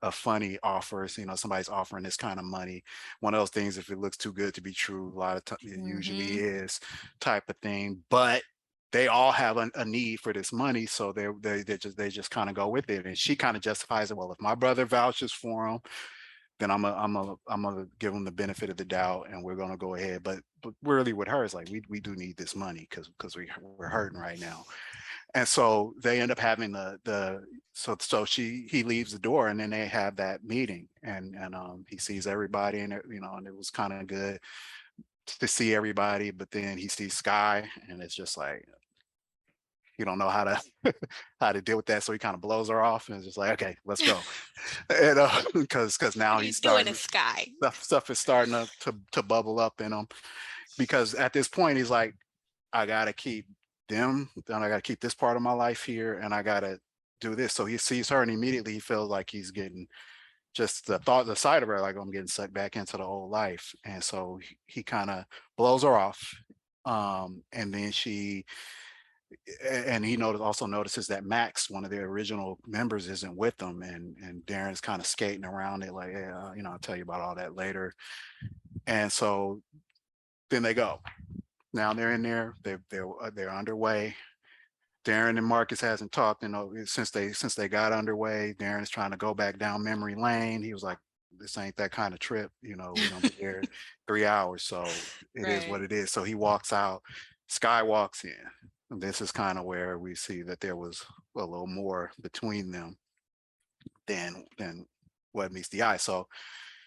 a funny offer. Somebody's offering this kind of money. One of those things, if it looks too good to be true, a lot of times it usually is, type of thing. But they all have a need for this money, so they just kind of go with it. And she kind of justifies it. Well, if my brother vouches for him, then I'm gonna give him the benefit of the doubt, and we're gonna go ahead. But really, with her, it's like we do need this money because we're hurting right now. And so they end up having so he leaves the door, and then they have that meeting, and he sees everybody, and and it was kind of good to see everybody. But then he sees Sky, and it's just like he don't know how to how to deal with that, so he kind of blows her off, and it's just like, okay, let's go. And because now he's doing starting, a Sky. stuff is starting to bubble up in him, because at this point he's like, I gotta keep them, then I gotta keep this part of my life here, and I gotta do this. So he sees her, and immediately he feels like he's getting just the sight of her, like, I'm getting sucked back into the old life. And so he kind of blows her off. And then he also notices that Max, one of the original members, isn't with them, and Darren's kind of skating around it like, yeah, I'll tell you about all that later. And so then they go. Now they're in there. They're underway. Darren and Marcus hasn't talked, since they got underway. Darren's trying to go back down memory lane. He was like, "This ain't that kind of trip, we're gonna be here 3 hours, so it is what it is." So he walks out. Sky walks in. And this is kind of where we see that there was a little more between them than what meets the eye. So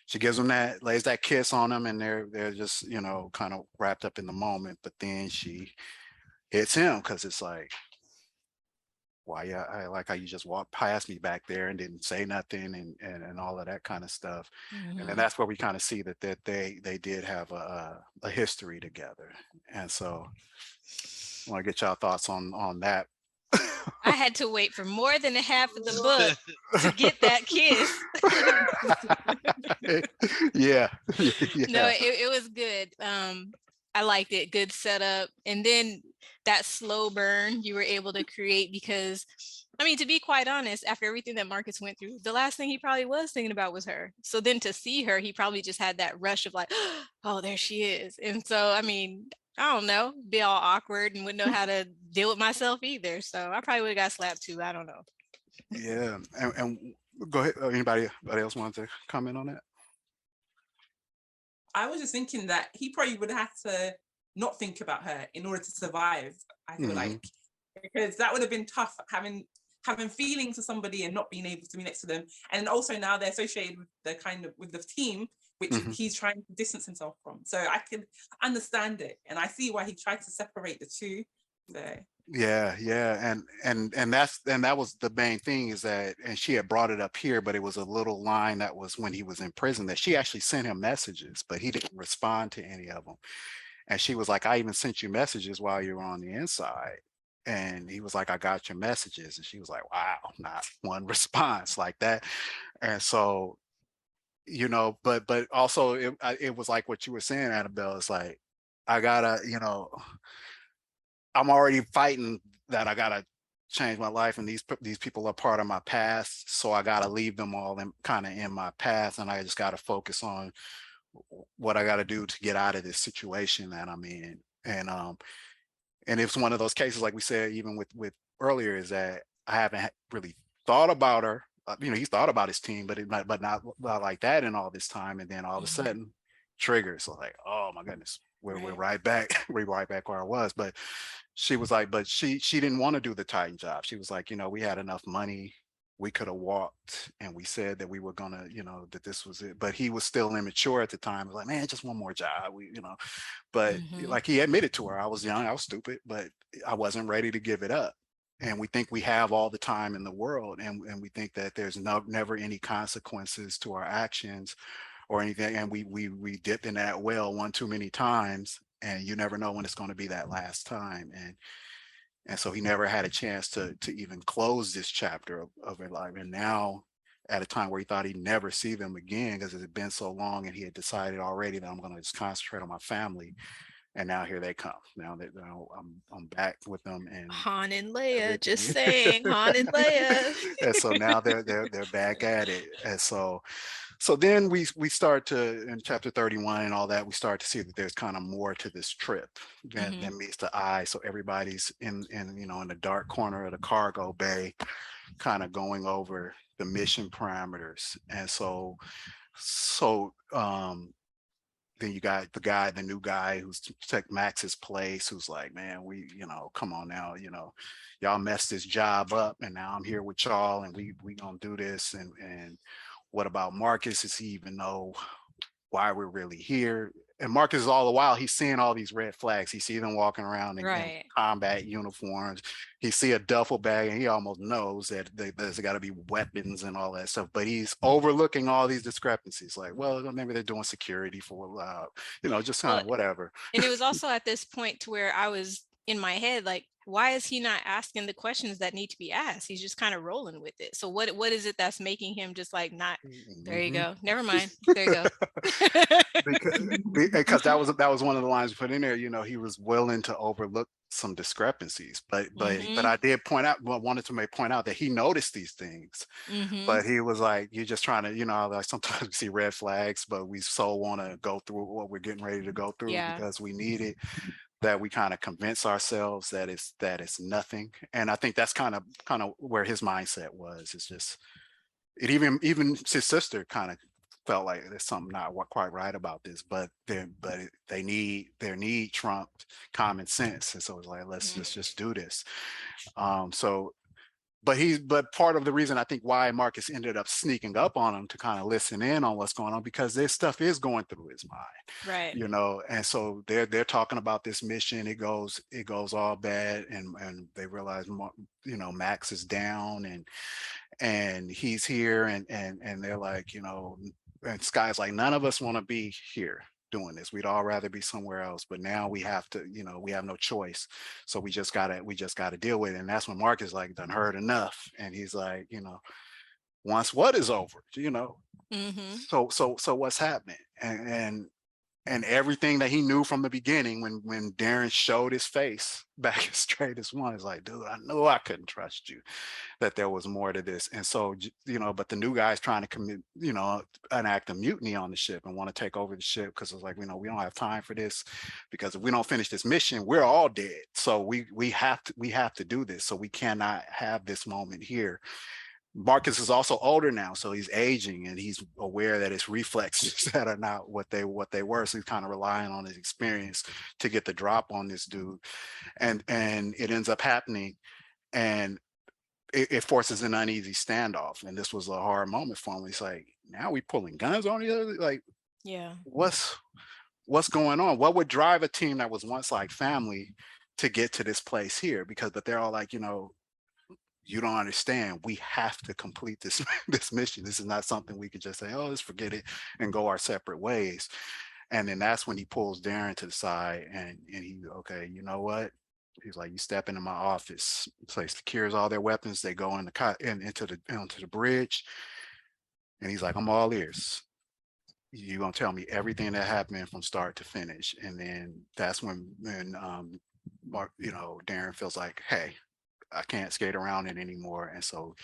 she gives him that, lays that kiss on him, and they're just kind of wrapped up in the moment. But then she hits him, because it's like, why, yeah, I like how you just walked past me back there and didn't say nothing, and all of that kind of stuff. And then that's where we kind of see that they did have a history together. And so I want to get y'all thoughts on that. I had to wait for more than a half of the book to get that kiss. Yeah. No, it was good. I liked it. Good setup. And then that slow burn you were able to create, because to be quite honest, after everything that Marcus went through, the last thing he probably was thinking about was her. So then to see her, he probably just had that rush of like, oh, there she is. And so, I don't know, be all awkward and wouldn't know how to deal with myself either. So I probably would have got slapped too. I don't know. Yeah. And go ahead. Anybody else want to comment on that? I was just thinking that he probably would have to not think about her in order to survive. I feel like, because that would have been tough, having feelings for somebody and not being able to be next to them. And also now they're associated with the team, which he's trying to distance himself from. So I can understand it, and I see why he tried to separate the two. So. Yeah, and that was the main thing, is that, and she had brought it up here, but it was a little line that was when he was in prison, that she actually sent him messages, but he didn't respond to any of them. And she was like, I even sent you messages while you were on the inside. And he was like, I got your messages. And she was like, wow, not one response like that. And so, but also it was like what you were saying, Annabelle. It's like, I gotta, I'm already fighting that I gotta change my life, and these people are part of my past, so I gotta leave them all in my past, and I just gotta focus on what I gotta do to get out of this situation that I'm in. And it's one of those cases, like we said, even with earlier, is that I haven't really thought about her. He's thought about his team, but not like that in all this time. And then all of a sudden, triggers. So like, oh my goodness, we're right back, we're right back where I was. But she was like, but she didn't want to do the Titan job. She was like, we had enough money. We could have walked, and we said that we were gonna, that this was it. But he was still immature at the time. He was like, man, just one more job. But like he admitted to her, I was young, I was stupid, but I wasn't ready to give it up. And we think we have all the time in the world, and we think that there's never any consequences to our actions or anything. And we dipped in that well one too many times, and you never know when it's going to be that last time. And so he never had a chance to even close this chapter of her life. And now, at a time where he thought he'd never see them again because it had been so long, and he had decided already that I'm going to just concentrate on my family. And now here they come. Now that I'm back with them, and Han and Leia, just saying, Han and Leia. and so now they're back at it. And so then we start to, in chapter 31 and all that, we start to see that there's kind of more to this trip than meets the eye. So everybody's in in the dark corner of the cargo bay, kind of going over the mission parameters. And so then you got the new guy who's take Max's place, who's like, man, come on now, y'all messed this job up, and now I'm here with y'all, and we gonna do this. And what about Marcus? Does he even know why we're really here? And Marcus, all the while, he's seeing all these red flags. He sees them walking around in combat uniforms. He see a duffel bag, and he almost knows that there's got to be weapons and all that stuff. But he's overlooking all these discrepancies. Like, well, maybe they're doing security for, just kind of whatever. And it was also at this point to where I was in my head, like, why is he not asking the questions that need to be asked? He's just kind of rolling with it. So what is it that's making him just like not? There you go. Never mind. There you go. because that was one of the lines we put in there. He was willing to overlook some discrepancies, but I did wanted to point out that he noticed these things. But he was like, you're just trying to, like sometimes we see red flags, but we so want to go through what we're getting ready to go through because we need it, that we kind of convince ourselves that it's nothing. And I think that's kind of where his mindset was. It's just, it even his sister kind of felt like there's something not quite right about this, but they need trumped common sense. And so it's like, let's just do this. But part of the reason I think why Marcus ended up sneaking up on him to kind of listen in on what's going on, because this stuff is going through his mind, right? And so they're talking about this mission. It goes all bad, and they realize, Max is down, and he's here, and they're like, and Sky's like, none of us want to be here doing this. We'd all rather be somewhere else, but now we have to, we have no choice. So we just gotta deal with it. And that's when Mark is like, done heard enough. And he's like, once what is over, so what's happening? And everything that he knew from the beginning, when Darren showed his face back as straight as one, is like, dude, I knew I couldn't trust you, that there was more to this. And so, but the new guy's trying to commit, an act of mutiny on the ship and want to take over the ship, because it's like, we don't have time for this, because if we don't finish this mission, we're all dead. So we have to do this. So we cannot have this moment here. Marcus is also older now, so he's aging, and he's aware that his reflexes that are not what they were. So he's kind of relying on his experience to get the drop on this dude, and it ends up happening, and it forces an uneasy standoff. And this was a hard moment for him. He's like, now we pulling guns on each other. Like, what's going on? What would drive a team that was once like family to get to this place here? But they're all like, you don't understand. We have to complete this this mission. This is not something we could just say, oh, let's forget it and go our separate ways. And then that's when he pulls Darren to the side, and he, okay, you know what? He's like, you step into my office. So he secures all their weapons. They go into the bridge, and he's like, I'm all ears. You're gonna tell me everything that happened from start to finish. And then that's when Mark, Darren feels like, hey, I can't skate around it anymore. And so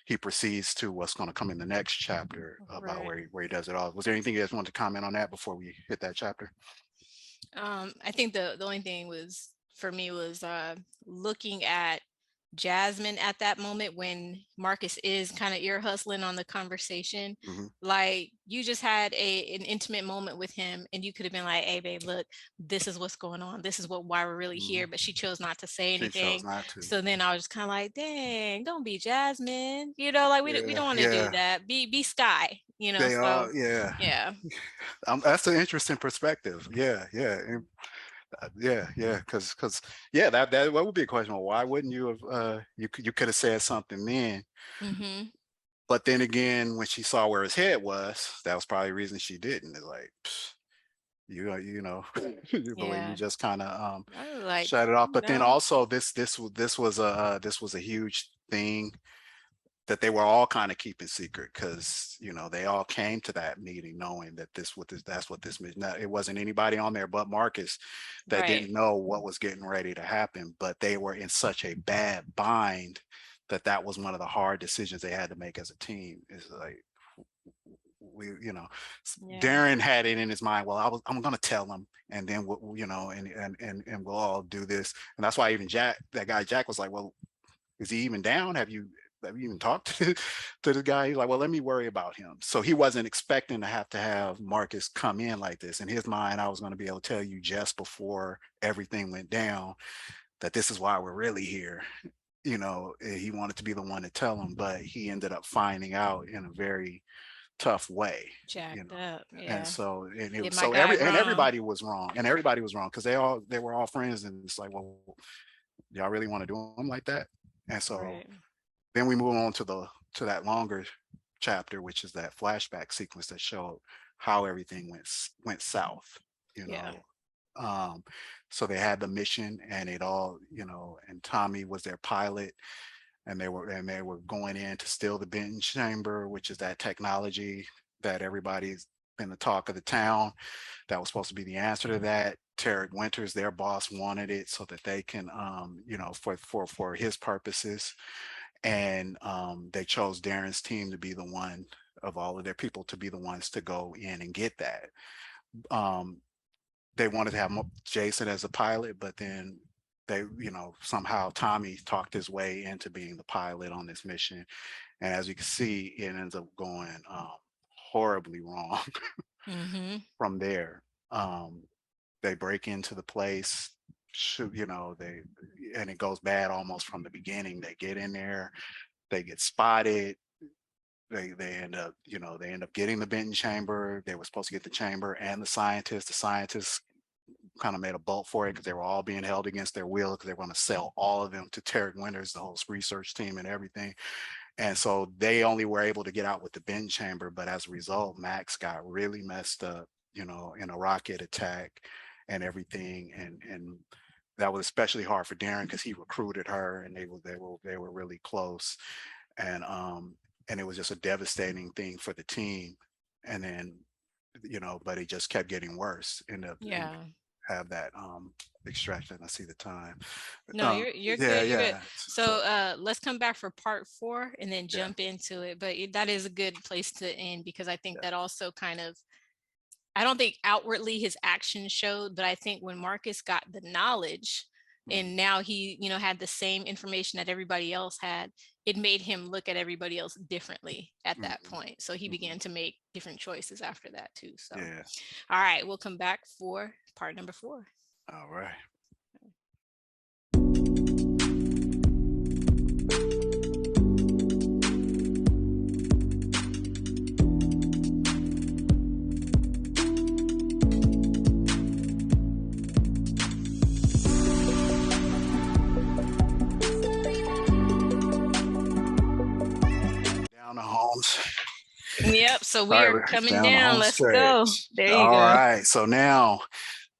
he proceeds to what's going to come in the next chapter about where he does it all. Was there anything you guys want to comment on that before we hit that chapter? I think the only thing was for me was looking at Jasmine at that moment when Marcus is kind of ear hustling on the conversation. Mhm. Like you just had an intimate moment with him and you could have been like, hey babe, look, this is what's going on. This is why we're really here. Mhm. But she chose not to say She chose anything. not to. So then I was kind of like, dang, don't be Jasmine. You know, like we Yeah, don't want to do yeah. that. Be Sky, you know. They So are, yeah. yeah. That's an interesting perspective. Yeah, yeah. Yeah, yeah, because yeah, that would be a question. Well, why wouldn't you have you could have said something then? Mm-hmm. But then again, when she saw where his head was, that was probably the reason she didn't. It's like you know the way you Yeah. just kind of I was like, shut it off. calm But then down. also this was a huge thing that they were all kind of keeping secret because they all came to that meeting knowing that that's what this meant. Now, it wasn't anybody on there but Marcus that Right. didn't know what was getting ready to happen, but they were in such a bad bind that was one of the hard decisions they had to make as a team. Is like Yeah. Darren had it in his mind. Well, I'm going to tell him, and then and we'll all do this. And that's why even that guy Jack was like, well, is he even down? Have you even talked to the guy? He's like, well, let me worry about him. So he wasn't expecting to have Marcus come in like this. In his mind, I was going to be able to tell you just before everything went down that this is why we're really here. He wanted to be the one to tell him, but he ended up finding out in a very tough way. you Jacked know up. and Yeah. so and it Did was my so guy wrong. everybody was wrong, and everybody was wrong because they were all friends, and it's like, well, y'all really want to do them like that? And so Right. then we move on to that longer chapter, which is that flashback sequence that showed how everything went south. You Yeah. know, so they had the mission, and it all, and Tommy was their pilot, and they were going in to steal the Benton chamber, which is that technology that everybody's been the talk of the town. That was supposed to be the answer to that. Tarek Winters, their boss, wanted it so that they can, for his purposes, and they chose Darren's team to be the one of all of their people to be the ones to go in and get that. Um, they wanted to have Jason as a pilot, but then somehow Tommy talked his way into being the pilot on this mission, and as you can see, it ends up going horribly wrong Mm-hmm. from there. Um, they break into the place, shoot, and it goes bad almost from the beginning. They get in there, they get spotted. They end up getting the Benton chamber. They were supposed to get the chamber and the scientists. The scientists kind of made a bolt for it because they were all being held against their will because they were going to sell all of them to Tarek Winters, the whole research team and everything. And so they only were able to get out with the Benton chamber. But as a result, Max got really messed up, in a rocket attack and everything. And that was especially hard for Darren because he recruited her, and they were really close. And it was just a devastating thing for the team. And then, but it just kept getting worse. And Yeah. have that extraction. I see the time. No, you're Yeah, good. You're good. yeah. So let's come back for part 4 and then Yeah, jump into it. But that is a good place to end because I think yeah. that also kind of, I don't think outwardly his actions showed, but I think when Marcus got the knowledge Mhm, and now he, had the same information that everybody else had, it made him look at everybody else differently at that mhm, point. So he mhm. began to make different choices after that too. So, Yeah. all right, we'll come back for part number 4. All right. Down the homes. Yep. So All we right, are we're coming down the down. home Let's go. stretch. There you All go. right. So now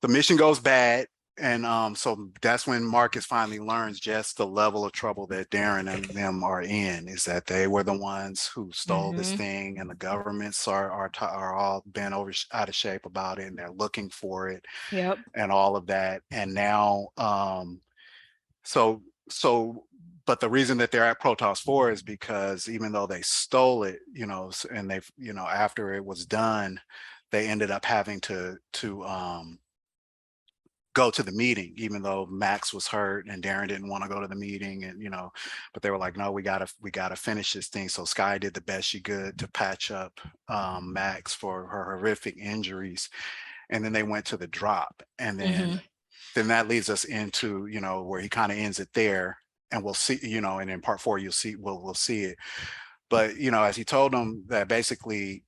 the mission goes bad. And so that's when Marcus finally learns just the level of trouble that Darren and them are in, is that they were the ones who stole this Mm-hmm. thing, and the governments are all bent over out of shape about it, and they're looking for it Yep. and all of that. And now so so but the reason that they're at Protoss 4 is because even though they stole it, and they, after it was done, they ended up having to go to the meeting, even though Max was hurt and Darren didn't want to go to the meeting, and but they were like, no, we gotta finish this thing. So Sky did the best she could to patch up Max for her horrific injuries, and then they went to the drop, and then that leads us into where he kind of ends it there, and we'll see, and in part 4 you'll see, we'll see it. But as he told them that basically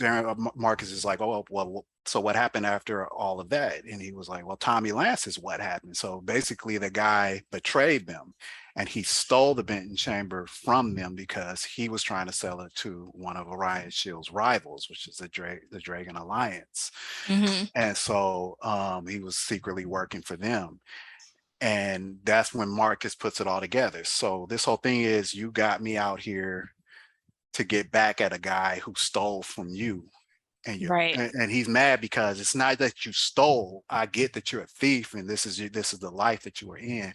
Marcus is like, oh, well, so what happened after all of that? And he was like, well, Tommy Lance is what happened. So basically the guy betrayed them, and he stole the Benton chamber from them because he was trying to sell it to one of Orion Shield's rivals, which is the Dragon Alliance. And so he was secretly working for them. And that's when Marcus puts it all together. So this whole thing is, you got me out here to get back at a guy who stole from you, and and he's mad because it's not that you stole. I get that you're a thief and this is the life that you were in,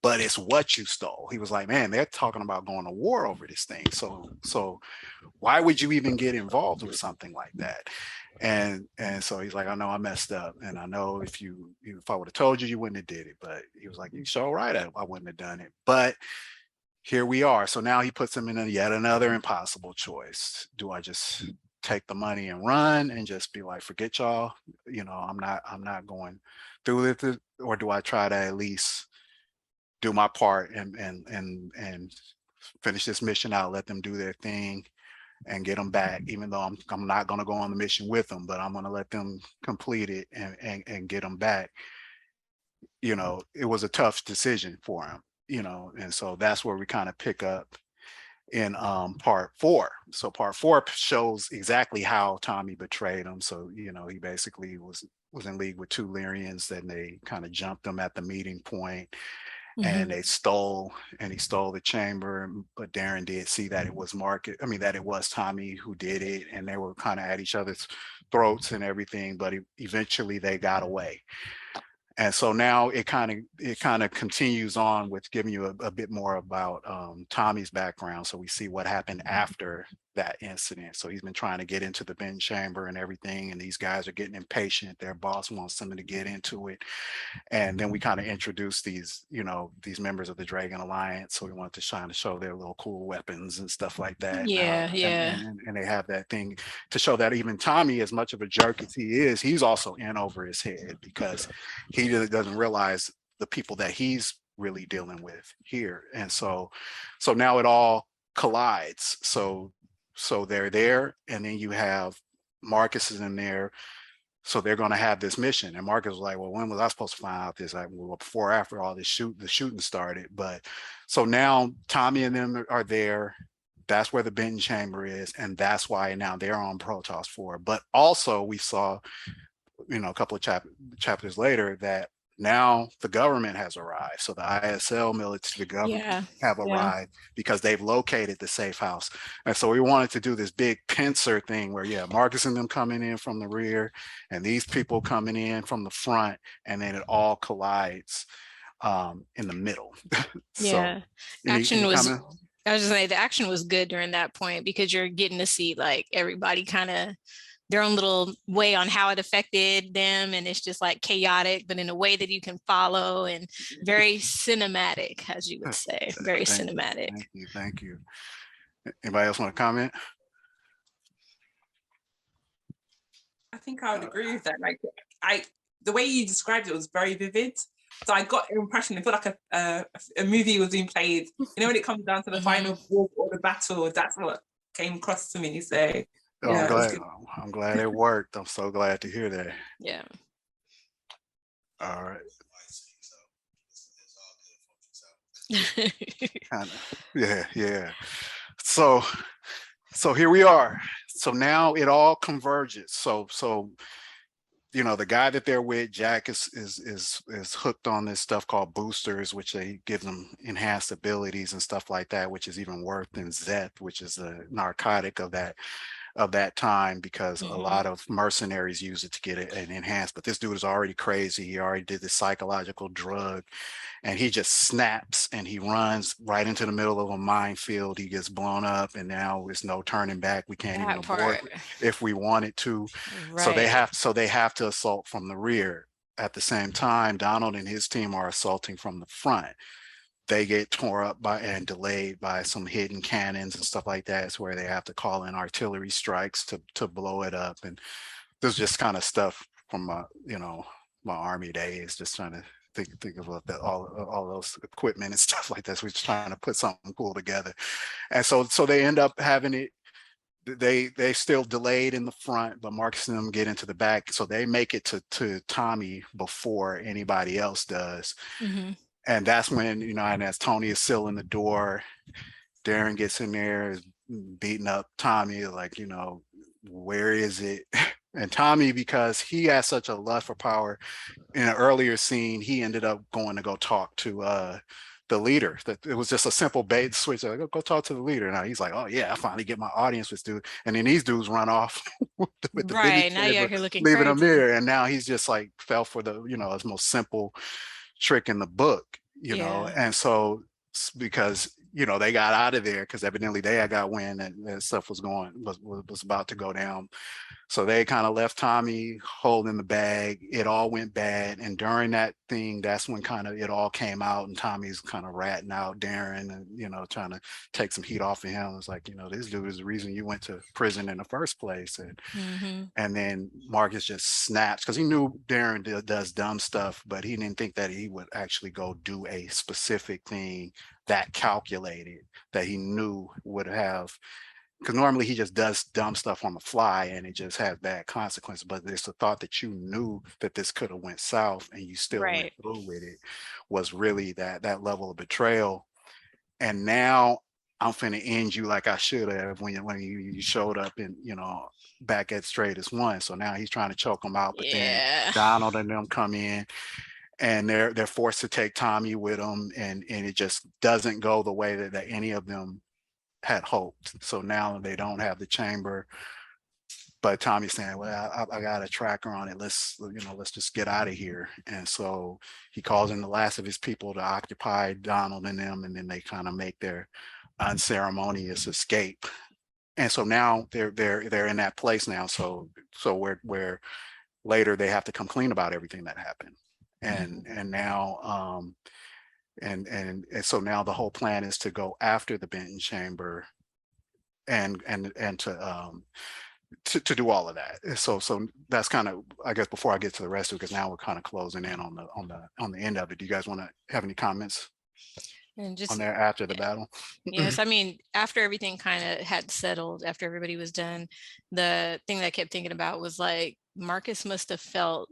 but it's what you stole. He was like, man, they're talking about going to war over this thing, so why would you even get involved with something like that? And so he's like, I know I messed up, and I know if I would have told you, you wouldn't have did it. But he was like, you sure right, I wouldn't have done it, but here we are. So now he puts him in yet another impossible choice. Do I just take the money and run and just be like, forget y'all, I'm not going through with it, or do I try to at least do my part and finish this mission out, let them do their thing and get them back, even though I'm not going to go on the mission with them, but I'm going to let them complete it and get them back. It was a tough decision for him, and so that's where we kind of pick up in part 4. So part 4 shows exactly how Tommy betrayed him. So he basically was in league with 2 Lyrians, then they kind of jumped them at the meeting point, and he stole the chamber. But Darren did see that it was that it was Tommy who did it, and they were kind of at each other's throats and everything, but eventually they got away. And so now it kind of continues on with giving you a bit more about Tommy's background. So we see what happened after that incident. So he's been trying to get into the Benton chamber and everything, and these guys are getting impatient. Their boss wants them to get into it. And then we kind of introduce these members of the Dragon Alliance. So we want to show their little cool weapons and stuff like that. And they have that thing to show that even Tommy, as much of a jerk as he is, he's also in over his head, because he doesn't realize the people that he's really dealing with here. And so now it all collides. So they're there, and then you have Marcus is in there. So they're going to have this mission, and Marcus was like, well, when was I supposed to find out this? Like, well, before or after all this the shooting started. But so now Tommy and them are there. That's where the Benton chamber is, and that's why now they're on Protoss 4. But also we saw, a couple of chapters later, that now the government has arrived. So the ISL military, the government have arrived because they've located the safe house. And so we wanted to do this big pincer thing where, Marcus and them coming in from the rear and these people coming in from the front, and then it all collides in the middle. Action was, I was just saying, the action was good during that point, because you're getting to see like everybody kind of their own little way on how it affected them, and it's just like chaotic, but in a way that you can follow, and very cinematic, as you would say. Very cinematic. Thank you. Anybody else want to comment? I think I would agree with that. Like, the way you described it was very vivid. So I got an impression, it felt like a movie was being played. When it comes down to the final war or the battle, that's what came across to me. So I'm glad it worked. I'm so glad to hear that. Yeah. All right. Yeah. So here we are. So now it all converges. So the guy that they're with, Jack, is hooked on this stuff called boosters, which they give them enhanced abilities and stuff like that, which is even worse than Zeth, which is a narcotic of that time, because a lot of mercenaries use it to get an enhanced. But this dude is already crazy. He already did this psychological drug, and he just snaps and he runs right into the middle of a minefield. He gets blown up, and now there's no turning back. We can't even abort if we wanted to. Right. So they have to assault from the rear. at the same time, Donald and his team are assaulting from the front. They get tore up by and delayed by some hidden cannons and stuff like that. It's where they have to call in artillery strikes to blow it up. And there's just kind of stuff from my, my army days, just trying to think of what all those equipment and stuff like that. So we're just trying to put something cool together. And so they end up having it. They still delayed in the front, but Marcus and them get into the back, so they make it to Tommy before anybody else does. Mm-hmm. And that's when, and as Tony is sealing the door, Darren gets in there, is beating up Tommy, like, where is it? And Tommy, because he has such a lust for power, in an earlier scene, he ended up going to go talk to the leader. That it was just a simple bait switch. Like, go talk to the leader. Now he's like, oh yeah, I finally get my audience with this dude. And then these dudes run off with the Right, now you're chamber, here looking leaving him crazy. there. And now he's just like fell for the, his most simple trick in the book, Yeah. And so because they got out of there because evidently they had got wind and stuff was about to go down. So they kind of left Tommy holding the bag. It all went bad. And during that thing, that's when kind of it all came out and Tommy's kind of ratting out Darren and, trying to take some heat off of him. It's like, this dude is the reason you went to prison in the first place. And then Marcus just snaps because he knew Darren does dumb stuff, but he didn't think that he would actually go do a specific thing that calculated that he knew would have, because normally he just does dumb stuff on the fly and it just has bad consequences. But there's the thought that you knew that this could have went south and you still went Right. through with it was really that level of betrayal. And now I'm finna end you like I should have when you showed up and back at straight as one. So now he's trying to choke him out, but then Yeah. Donald and them come in and they're forced to take Tommy with them, and it just doesn't go the way that any of them had hoped. So now they don't have the chamber, but Tommy's saying, well, I got a tracker on it. Let's just get out of here. And so he calls in the last of his people to occupy Donald and them, and then they kind of make their unceremonious escape. And so now they're in that place now. So where later they have to come clean about everything that happened. And now and so now the whole plan is to go after the Benton chamber and to do all of that. So that's kind of, I guess, before I get to the rest of it, because now we're kind of closing in on the end of it. Do you guys want to have any comments And just on there after the battle? yes, I mean, after everything kind of had settled, after everybody was done, the thing that I kept thinking about was like Marcus must have felt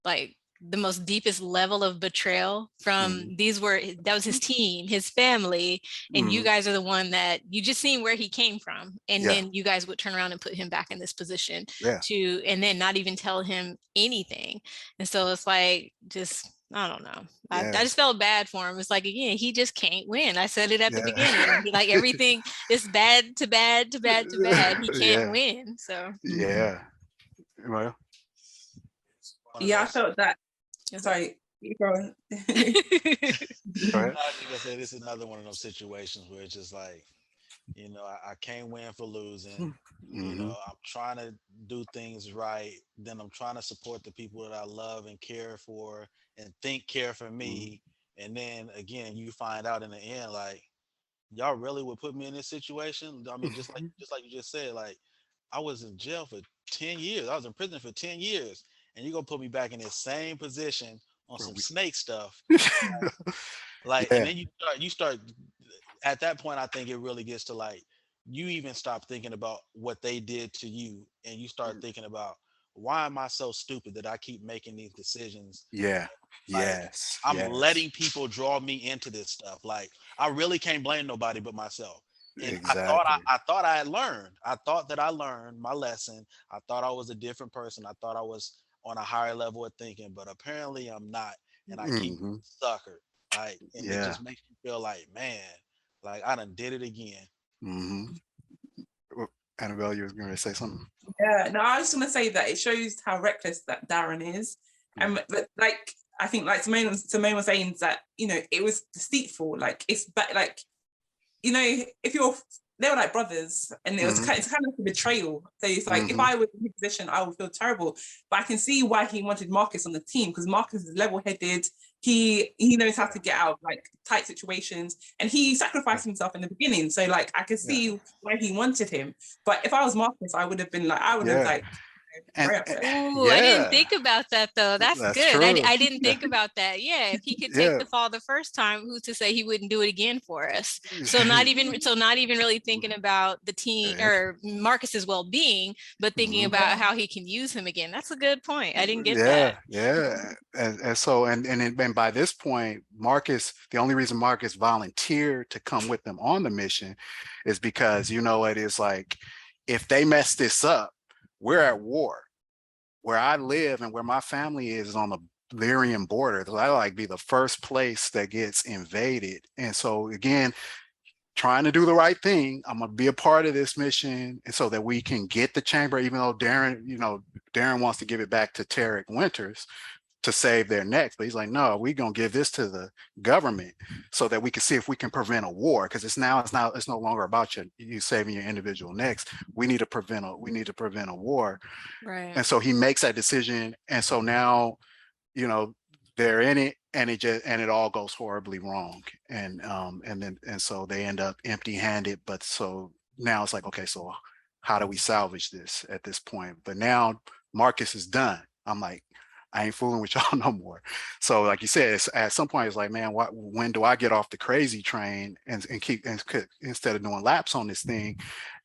like the most deepest level of betrayal from that was his team, his family, and you guys are the one that you just seen where he came from, and then you guys would turn around and put him back in this position and then not even tell him anything. And so it's like, just, I don't know. I just felt bad for him. It's like, again, he just can't win. I said it at the beginning. Like, everything is bad to bad to bad to bad. He can't win. So Well, I felt that. Sorry, go on. go ahead. I was gonna say this is another one of those situations where it's just like, I can't win for losing. I'm trying to do things right. Then I'm trying to support the people that I love and care for and think care for me. And then again, you find out in the end, like, y'all really would put me in this situation. I mean, just like you just said, like, I was in jail for 10 years. I was in prison for 10 years. And you're gonna put me back in this same position on some snake stuff. And then you start at that point, I think it really gets to like, you even stop thinking about what they did to you and you start thinking about, why am I so stupid that I keep making these decisions? I'm letting people draw me into this stuff. Like, I really can't blame nobody but myself. And I thought I had learned. I thought that I learned my lesson. I thought I was a different person. I thought I was on a higher level of thinking, but apparently I'm not. And I keep suckered. Like, and it just makes you feel like, man, like I done did it again. Annabelle, you were going to say something? Yeah, no, I was going to say that it shows how reckless that Darren is. But like, I think like Simone was saying that, it was deceitful. Like, it's like, if you're they were like brothers, and it was it's kind of like a betrayal. So it's like, if I was in his position, I would feel terrible. But I can see why he wanted Marcus on the team, because Marcus is level-headed. He knows how to get out of like tight situations, and he sacrificed himself in the beginning. So like, I can see why he wanted him. But if I was Marcus, I would have been like, I would have like, very upset. Ooh, I didn't think about that though. That's good. true. I didn't think about that. Yeah, if he could take the fall the first time, who's to say he wouldn't do it again for us? So not even really thinking about the team or Marcus's well-being, but thinking about how he can use him again. That's a good point. I didn't get that. Yeah. And so and by this point, Marcus, the only reason Marcus volunteered to come with them on the mission is because, you know, it is like, if they mess this up, we're at war. Where I live and where my family is on the Lyrian border. I like be the first place that gets invaded. And so again, trying to do the right thing, I'm gonna be a part of this mission, and so that we can get the chamber, even though Darren wants to give it back to Tarek Winters to save their necks, but he's like, no, we're gonna give this to the government so that we can see if we can prevent a war, because it's no longer about you saving your individual necks. We need to prevent a war. Right. And so he makes that decision, and so now, they're in it, and it all goes horribly wrong, and so they end up empty-handed. But so now it's like, okay, so how do we salvage this at this point? But now Marcus is done. I'm like, I ain't fooling with y'all no more. So like you said, at some point it's like, man, when do I get off the crazy train and instead of doing laps on this thing,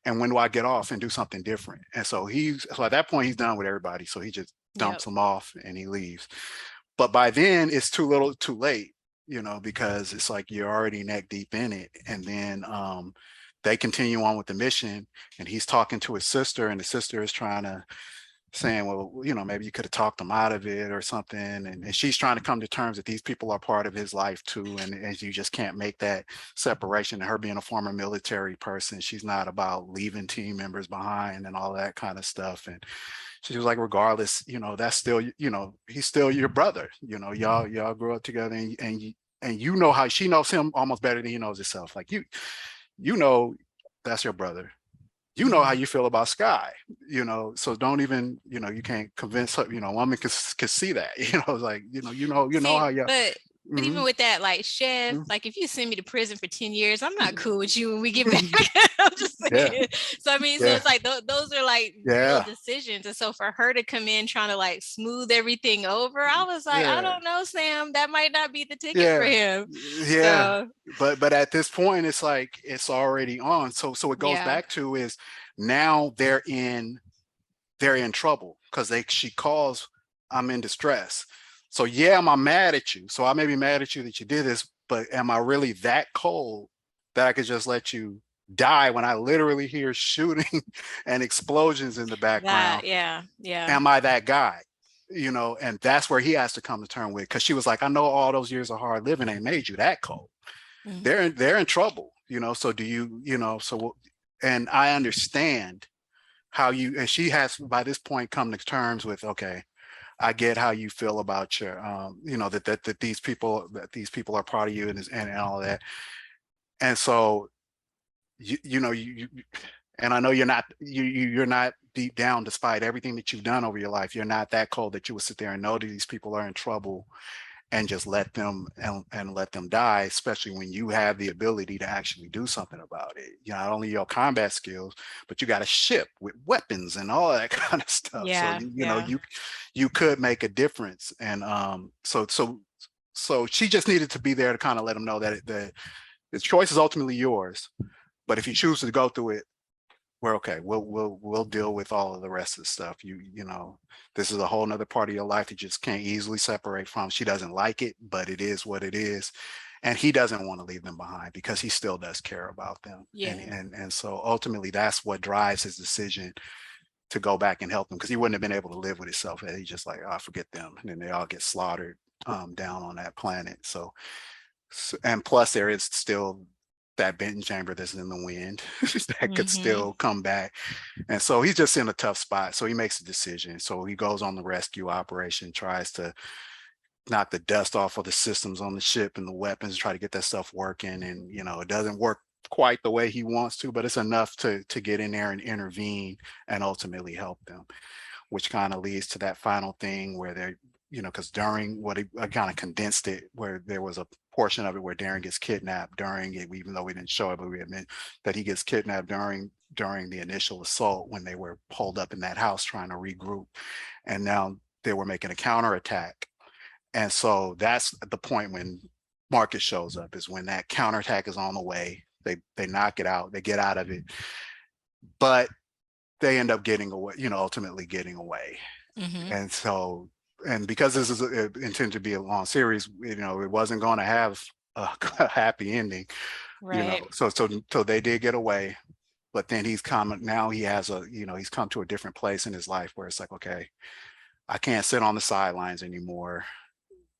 and when do I get off and do something different? And so at that point he's done with everybody. So he just dumps them off and he leaves. But by then it's too little, too late, because it's like you're already neck deep in it. And then they continue on with the mission, and he's talking to his sister, and the sister is saying, well, maybe you could have talked them out of it or something. And she's trying to come to terms that these people are part of his life too. And you just can't make that separation. And her being a former military person, she's not about leaving team members behind and all that kind of stuff. And she was like, regardless, that's still, he's still your brother. Y'all grew up together, and how she knows him almost better than he knows himself. Like that's your brother. How you feel about Sky, so don't even, you can't convince her, woman could see that, like, how you. But even with that, like, Chef, like, if you send me to prison for 10 years, I'm not cool with you when we get back. I'm just saying. So I mean, so it's like those are like real decisions. And so for her to come in trying to like smooth everything over, I was like, I don't know, Sam, that might not be the ticket for him. So. But at this point, it's like it's already on. So it goes back to is now they're in trouble because she calls, I'm in distress. So I'm mad at you. So I may be mad at you that you did this, but am I really that cold that I could just let you die when I literally hear shooting and explosions in the background? Yeah. Am I that guy? And that's where he has to come to terms with, because she was like, I know all those years of hard living ain't made you that cold. Mm-hmm. They're in trouble, so do you, and I understand how and she has by this point come to terms with, okay, I get how you feel about your, that these people are part of you and all that. And so, and I know you're not deep down, despite everything that you've done over your life, you're not that cold that you would sit there and know that these people are in trouble and just let them and let them die, especially when you have the ability to actually do something about it. Not only your combat skills, but you got a ship with weapons and all that kind of stuff. So you could make a difference. And so she just needed to be there to kind of let them know that the choice is ultimately yours. But if you choose to go through it, we're okay. We'll deal with all of the rest of the stuff. This is a whole nother part of your life that you just can't easily separate from. She doesn't like it, but it is what it is. And he doesn't want to leave them behind because he still does care about them. Yeah. And so ultimately that's what drives his decision to go back and help them, because he wouldn't have been able to live with himself. He's just like, oh, forget them. And then they all get slaughtered down on that planet. So and plus there is still that Benton chamber that's in the wind that could still come back. And so he's just in a tough spot. So he makes a decision. So he goes on the rescue operation, tries to knock the dust off of the systems on the ship and the weapons, try to get that stuff working. And, it doesn't work quite the way he wants to, but it's enough to get in there and intervene and ultimately help them, which kind of leads to that final thing where they're, because during what I kind of condensed it, where there was a portion of it where Darren gets kidnapped during it, even though we didn't show it, but we admit that he gets kidnapped during the initial assault when they were pulled up in that house trying to regroup. And now they were making a counterattack. And so that's the point when Marcus shows up, is when that counterattack is on the way. They knock it out, they get out of it, but they end up getting away, ultimately getting away. Mm-hmm. And so, and because this is intended to be a long series, it wasn't going to have a happy ending, Right. So they did get away, but then he's come, now he has he's come to a different place in his life where it's like, okay, I can't sit on the sidelines anymore.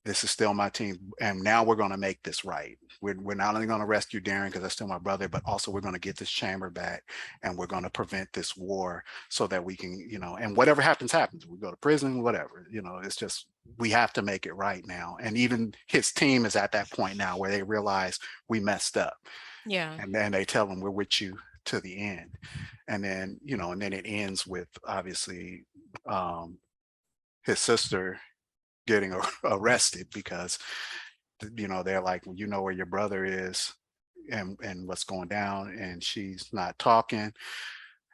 This is still my team, and now we're going to make this right. We're not only going to rescue Darren because that's still my brother, but also we're going to get this chamber back, and we're going to prevent this war so that we can, and whatever happens, we go to prison, whatever, it's just, we have to make it right now. And even his team is at that point now where they realize we messed up. Yeah. And then they tell him, we're with you to the end. And then, and then it ends with obviously his sister getting arrested because they're like, well, you know where your brother is and what's going down, and she's not talking,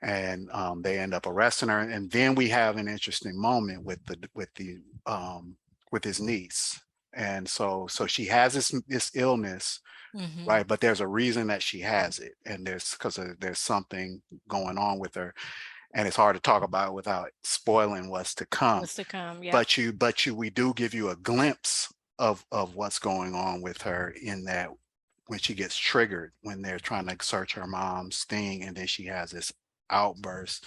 and they end up arresting her. And then we have an interesting moment with his niece. And so she has this illness, Mm-hmm. right, but there's a reason that she has it, and there's something going on with her, and it's hard to talk about without spoiling what's to come. What's to come, yeah. But we do give you a glimpse of what's going on with her, in that when she gets triggered, when they're trying to search her mom's thing, and then she has this outburst.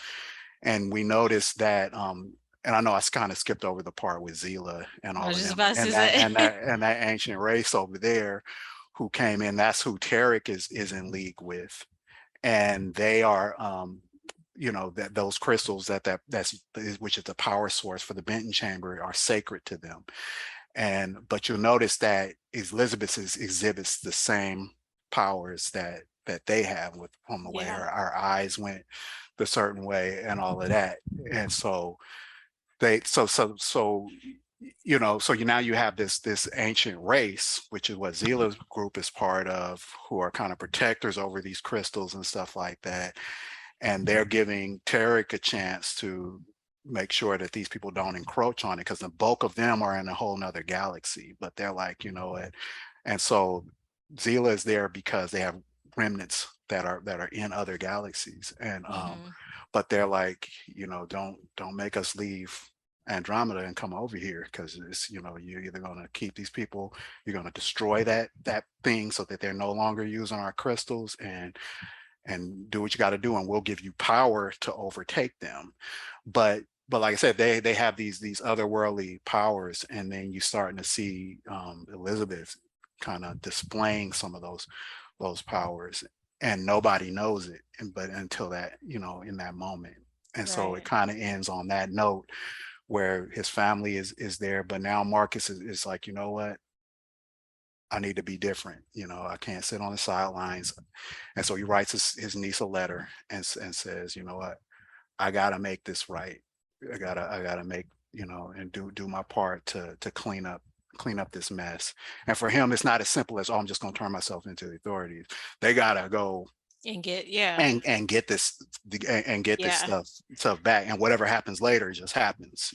And we notice that and I know I kind of skipped over the part with Zila and all of them, and that ancient race over there who came in, that's who Tarek is in league with. And they are that those crystals that's which is the power source for the Benton chamber, are sacred to them. But you'll notice that Elizabeth exhibits the same powers that they have, with from the way her eyes went the certain way and all of that. And so now you have this ancient race, which is what Zila's group is part of, who are kind of protectors over these crystals and stuff like that. And they're giving Tarek a chance to make sure that these people don't encroach on it, because the bulk of them are in a whole nother galaxy. But they're like, what? And so Zila is there because they have remnants that are in other galaxies. And but they're like, don't make us leave Andromeda and come over here, because it's, you're either going to keep these people, you're going to destroy that thing so that they're no longer using our crystals, and do what you got to do, and we'll give you power to overtake them. But like I said, they have these otherworldly powers, and then you starting to see Elizabeth kind of displaying some of those powers, and nobody knows it, but until that, in that moment. And so it kind of ends on that note where his family is there, but now Marcus is like, you know what? I need to be different. I can't sit on the sidelines. And so he writes his niece a letter and says, you know what? I got to make this right. I gotta make, and do my part to clean up this mess. And for him, it's not as simple as, oh, I'm just going to turn myself into the authorities. They got to go and get this stuff back, and whatever happens later just happens,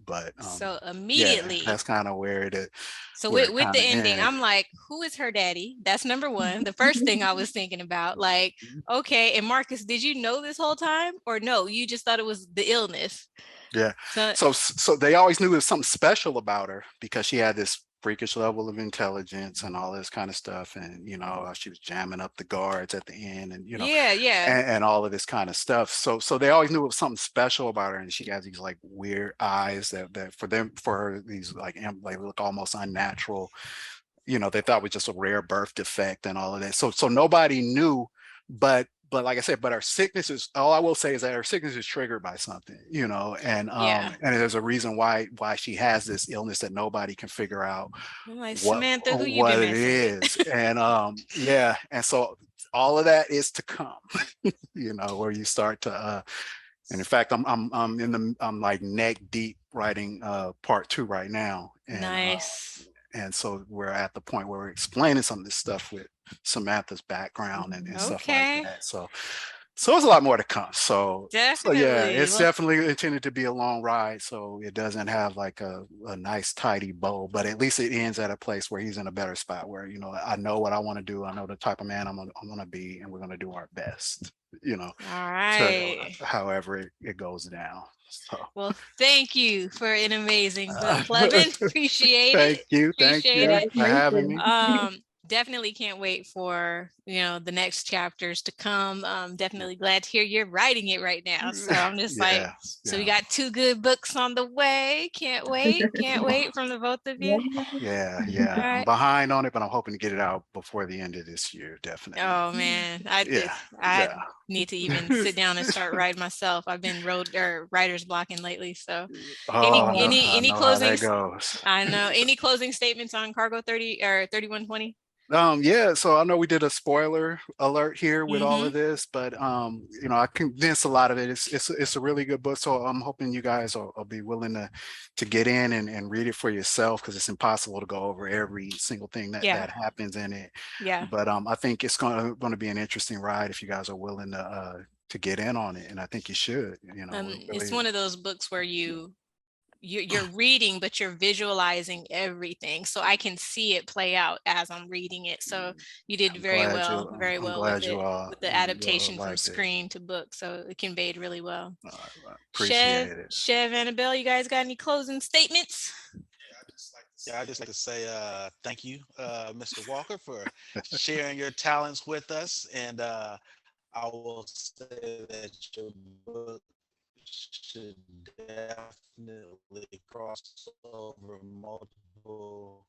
but so immediately that's kind of where it is. So with the ending, I'm like, who is her daddy? That's number one. The first thing I was thinking about, like, okay, and Marcus, did you know this whole time, or no, you just thought it was the illness? Yeah. So they always knew there was something special about her, because she had this freakish level of intelligence and all this kind of stuff, and she was jamming up the guards at the end, and and all of this kind of stuff. So they always knew it was something special about her, and she has these like weird eyes that for her, these like look almost unnatural. They thought was just a rare birth defect and all of that. So nobody knew, but but like I said, but our sickness is, all I will say is that our sickness is triggered by something, you know, Yeah. and there's a reason why she has this illness that nobody can figure out I'm like, Samantha, who you what been it messing is. with? And yeah, and so all of that is to come, you know, where you start to and in fact, I'm like neck deep writing part 2 right now. Nice. And so we're at the point where we're explaining some of this stuff with Samantha's background and stuff like Okay. that. So it's a lot more to come. So yeah, Definitely. it's Well, definitely intended to be a long ride. So it doesn't have like a nice tidy bow, but at least it ends at a place where he's in a better spot where, you know, I know what I want to do. I know the type of man I'm gonna be, and we're gonna do our best, you know, all to right. however it goes down. So Well, thank you for an amazing book, Clubbin. Appreciate thank it. you. Thank Appreciate you Yeah, it. it's for having me. amazing. Definitely can't wait for, you know, the next chapters to come. Definitely glad to hear you're writing it right now. So I'm just like, Yeah, so we yeah. got 2 good books on the way. Can't wait. Can't wait from the both of you. Yeah, All yeah. I'm right. behind on it, but I'm hoping to get it out before the end of this year, definitely. Oh man, Yeah, I yeah. need to even sit down and start writing myself. I've been writer's blocking lately. So Oh no, I any know how that closings? goes. I know. Any closing statements on Cargo 30 or 3120? Yeah, so I know we did a spoiler alert here with all Mm-hmm. of this, but you know, I condensed a lot of it. It's a really good book, so I'm hoping you guys will be willing to get in and read it for yourself, because it's impossible to go over every single thing Yeah. that happens in it. Yeah. But I think it's going to be an interesting ride if you guys are willing to get in on it, and I think you should. You know, we're It's really one of those books where you're reading, but you're visualizing everything. So I can see it play out as I'm reading it. So you did very I'm well with glad it, with the you all adaptation from liked it. screen to book. So it conveyed really well. I appreciate it. Chev, Annabelle, you guys got any closing statements? Yeah, I just like to say thank you, Mr. Walker, for sharing your talents with us. And I will say that your book should definitely cross over multiple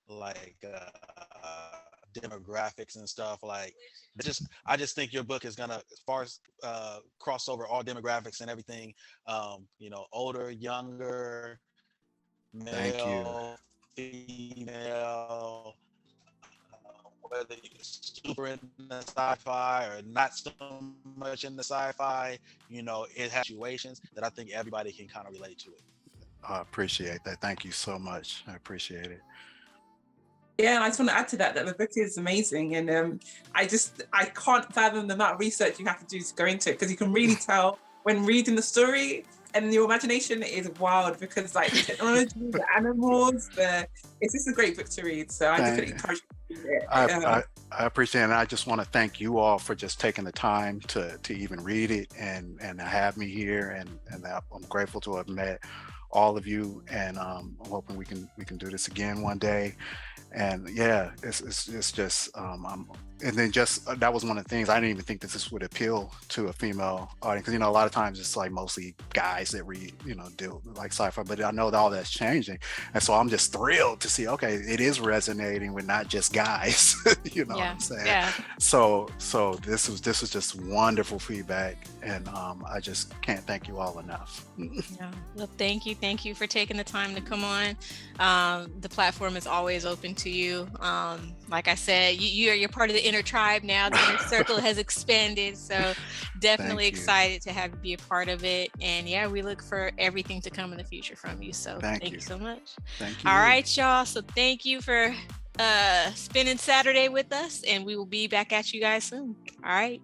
like demographics and stuff. Like, I just think your book is gonna, as far as cross over all demographics and everything. You know, older, younger, Thank you. male, female, whether you're super in the sci-fi or not so much in the sci-fi, you know, it has situations that I think everybody can kind of relate to it. I appreciate that. Thank you so much. I appreciate it. Yeah, and I just want to add to that the book is amazing, and I can't fathom the amount of research you have to do to go into it, because you can really tell when reading the story, and your imagination is wild, because like the technology, the animals, it's just a great book to read. So I definitely encourage you to read it. I appreciate it. And I just want to thank you all for just taking the time to even read it and have me here, and I'm grateful to have met all of you, and I'm hoping we can do this again one day. And yeah, it's just and then just that was one of the things, I didn't even think that this would appeal to a female audience, because you know, a lot of times it's like mostly guys that read, you know, do like sci-fi, but I know that all that's changing, and so I'm just thrilled to see, okay, it is resonating with not just guys. You know what I'm saying? Yeah. So this was just wonderful feedback, and I just can't thank you all enough. Yeah. Well, thank you for taking the time to come on. The platform is always open to you. Like I said, you're part of the inner tribe now. The inner circle has expanded, so definitely excited to have you be a part of it. And yeah, we look for everything to come in the future from you. So thank you so much. Thank you. All right, y'all. So thank you for spending Saturday with us, and we will be back at you guys soon. All right.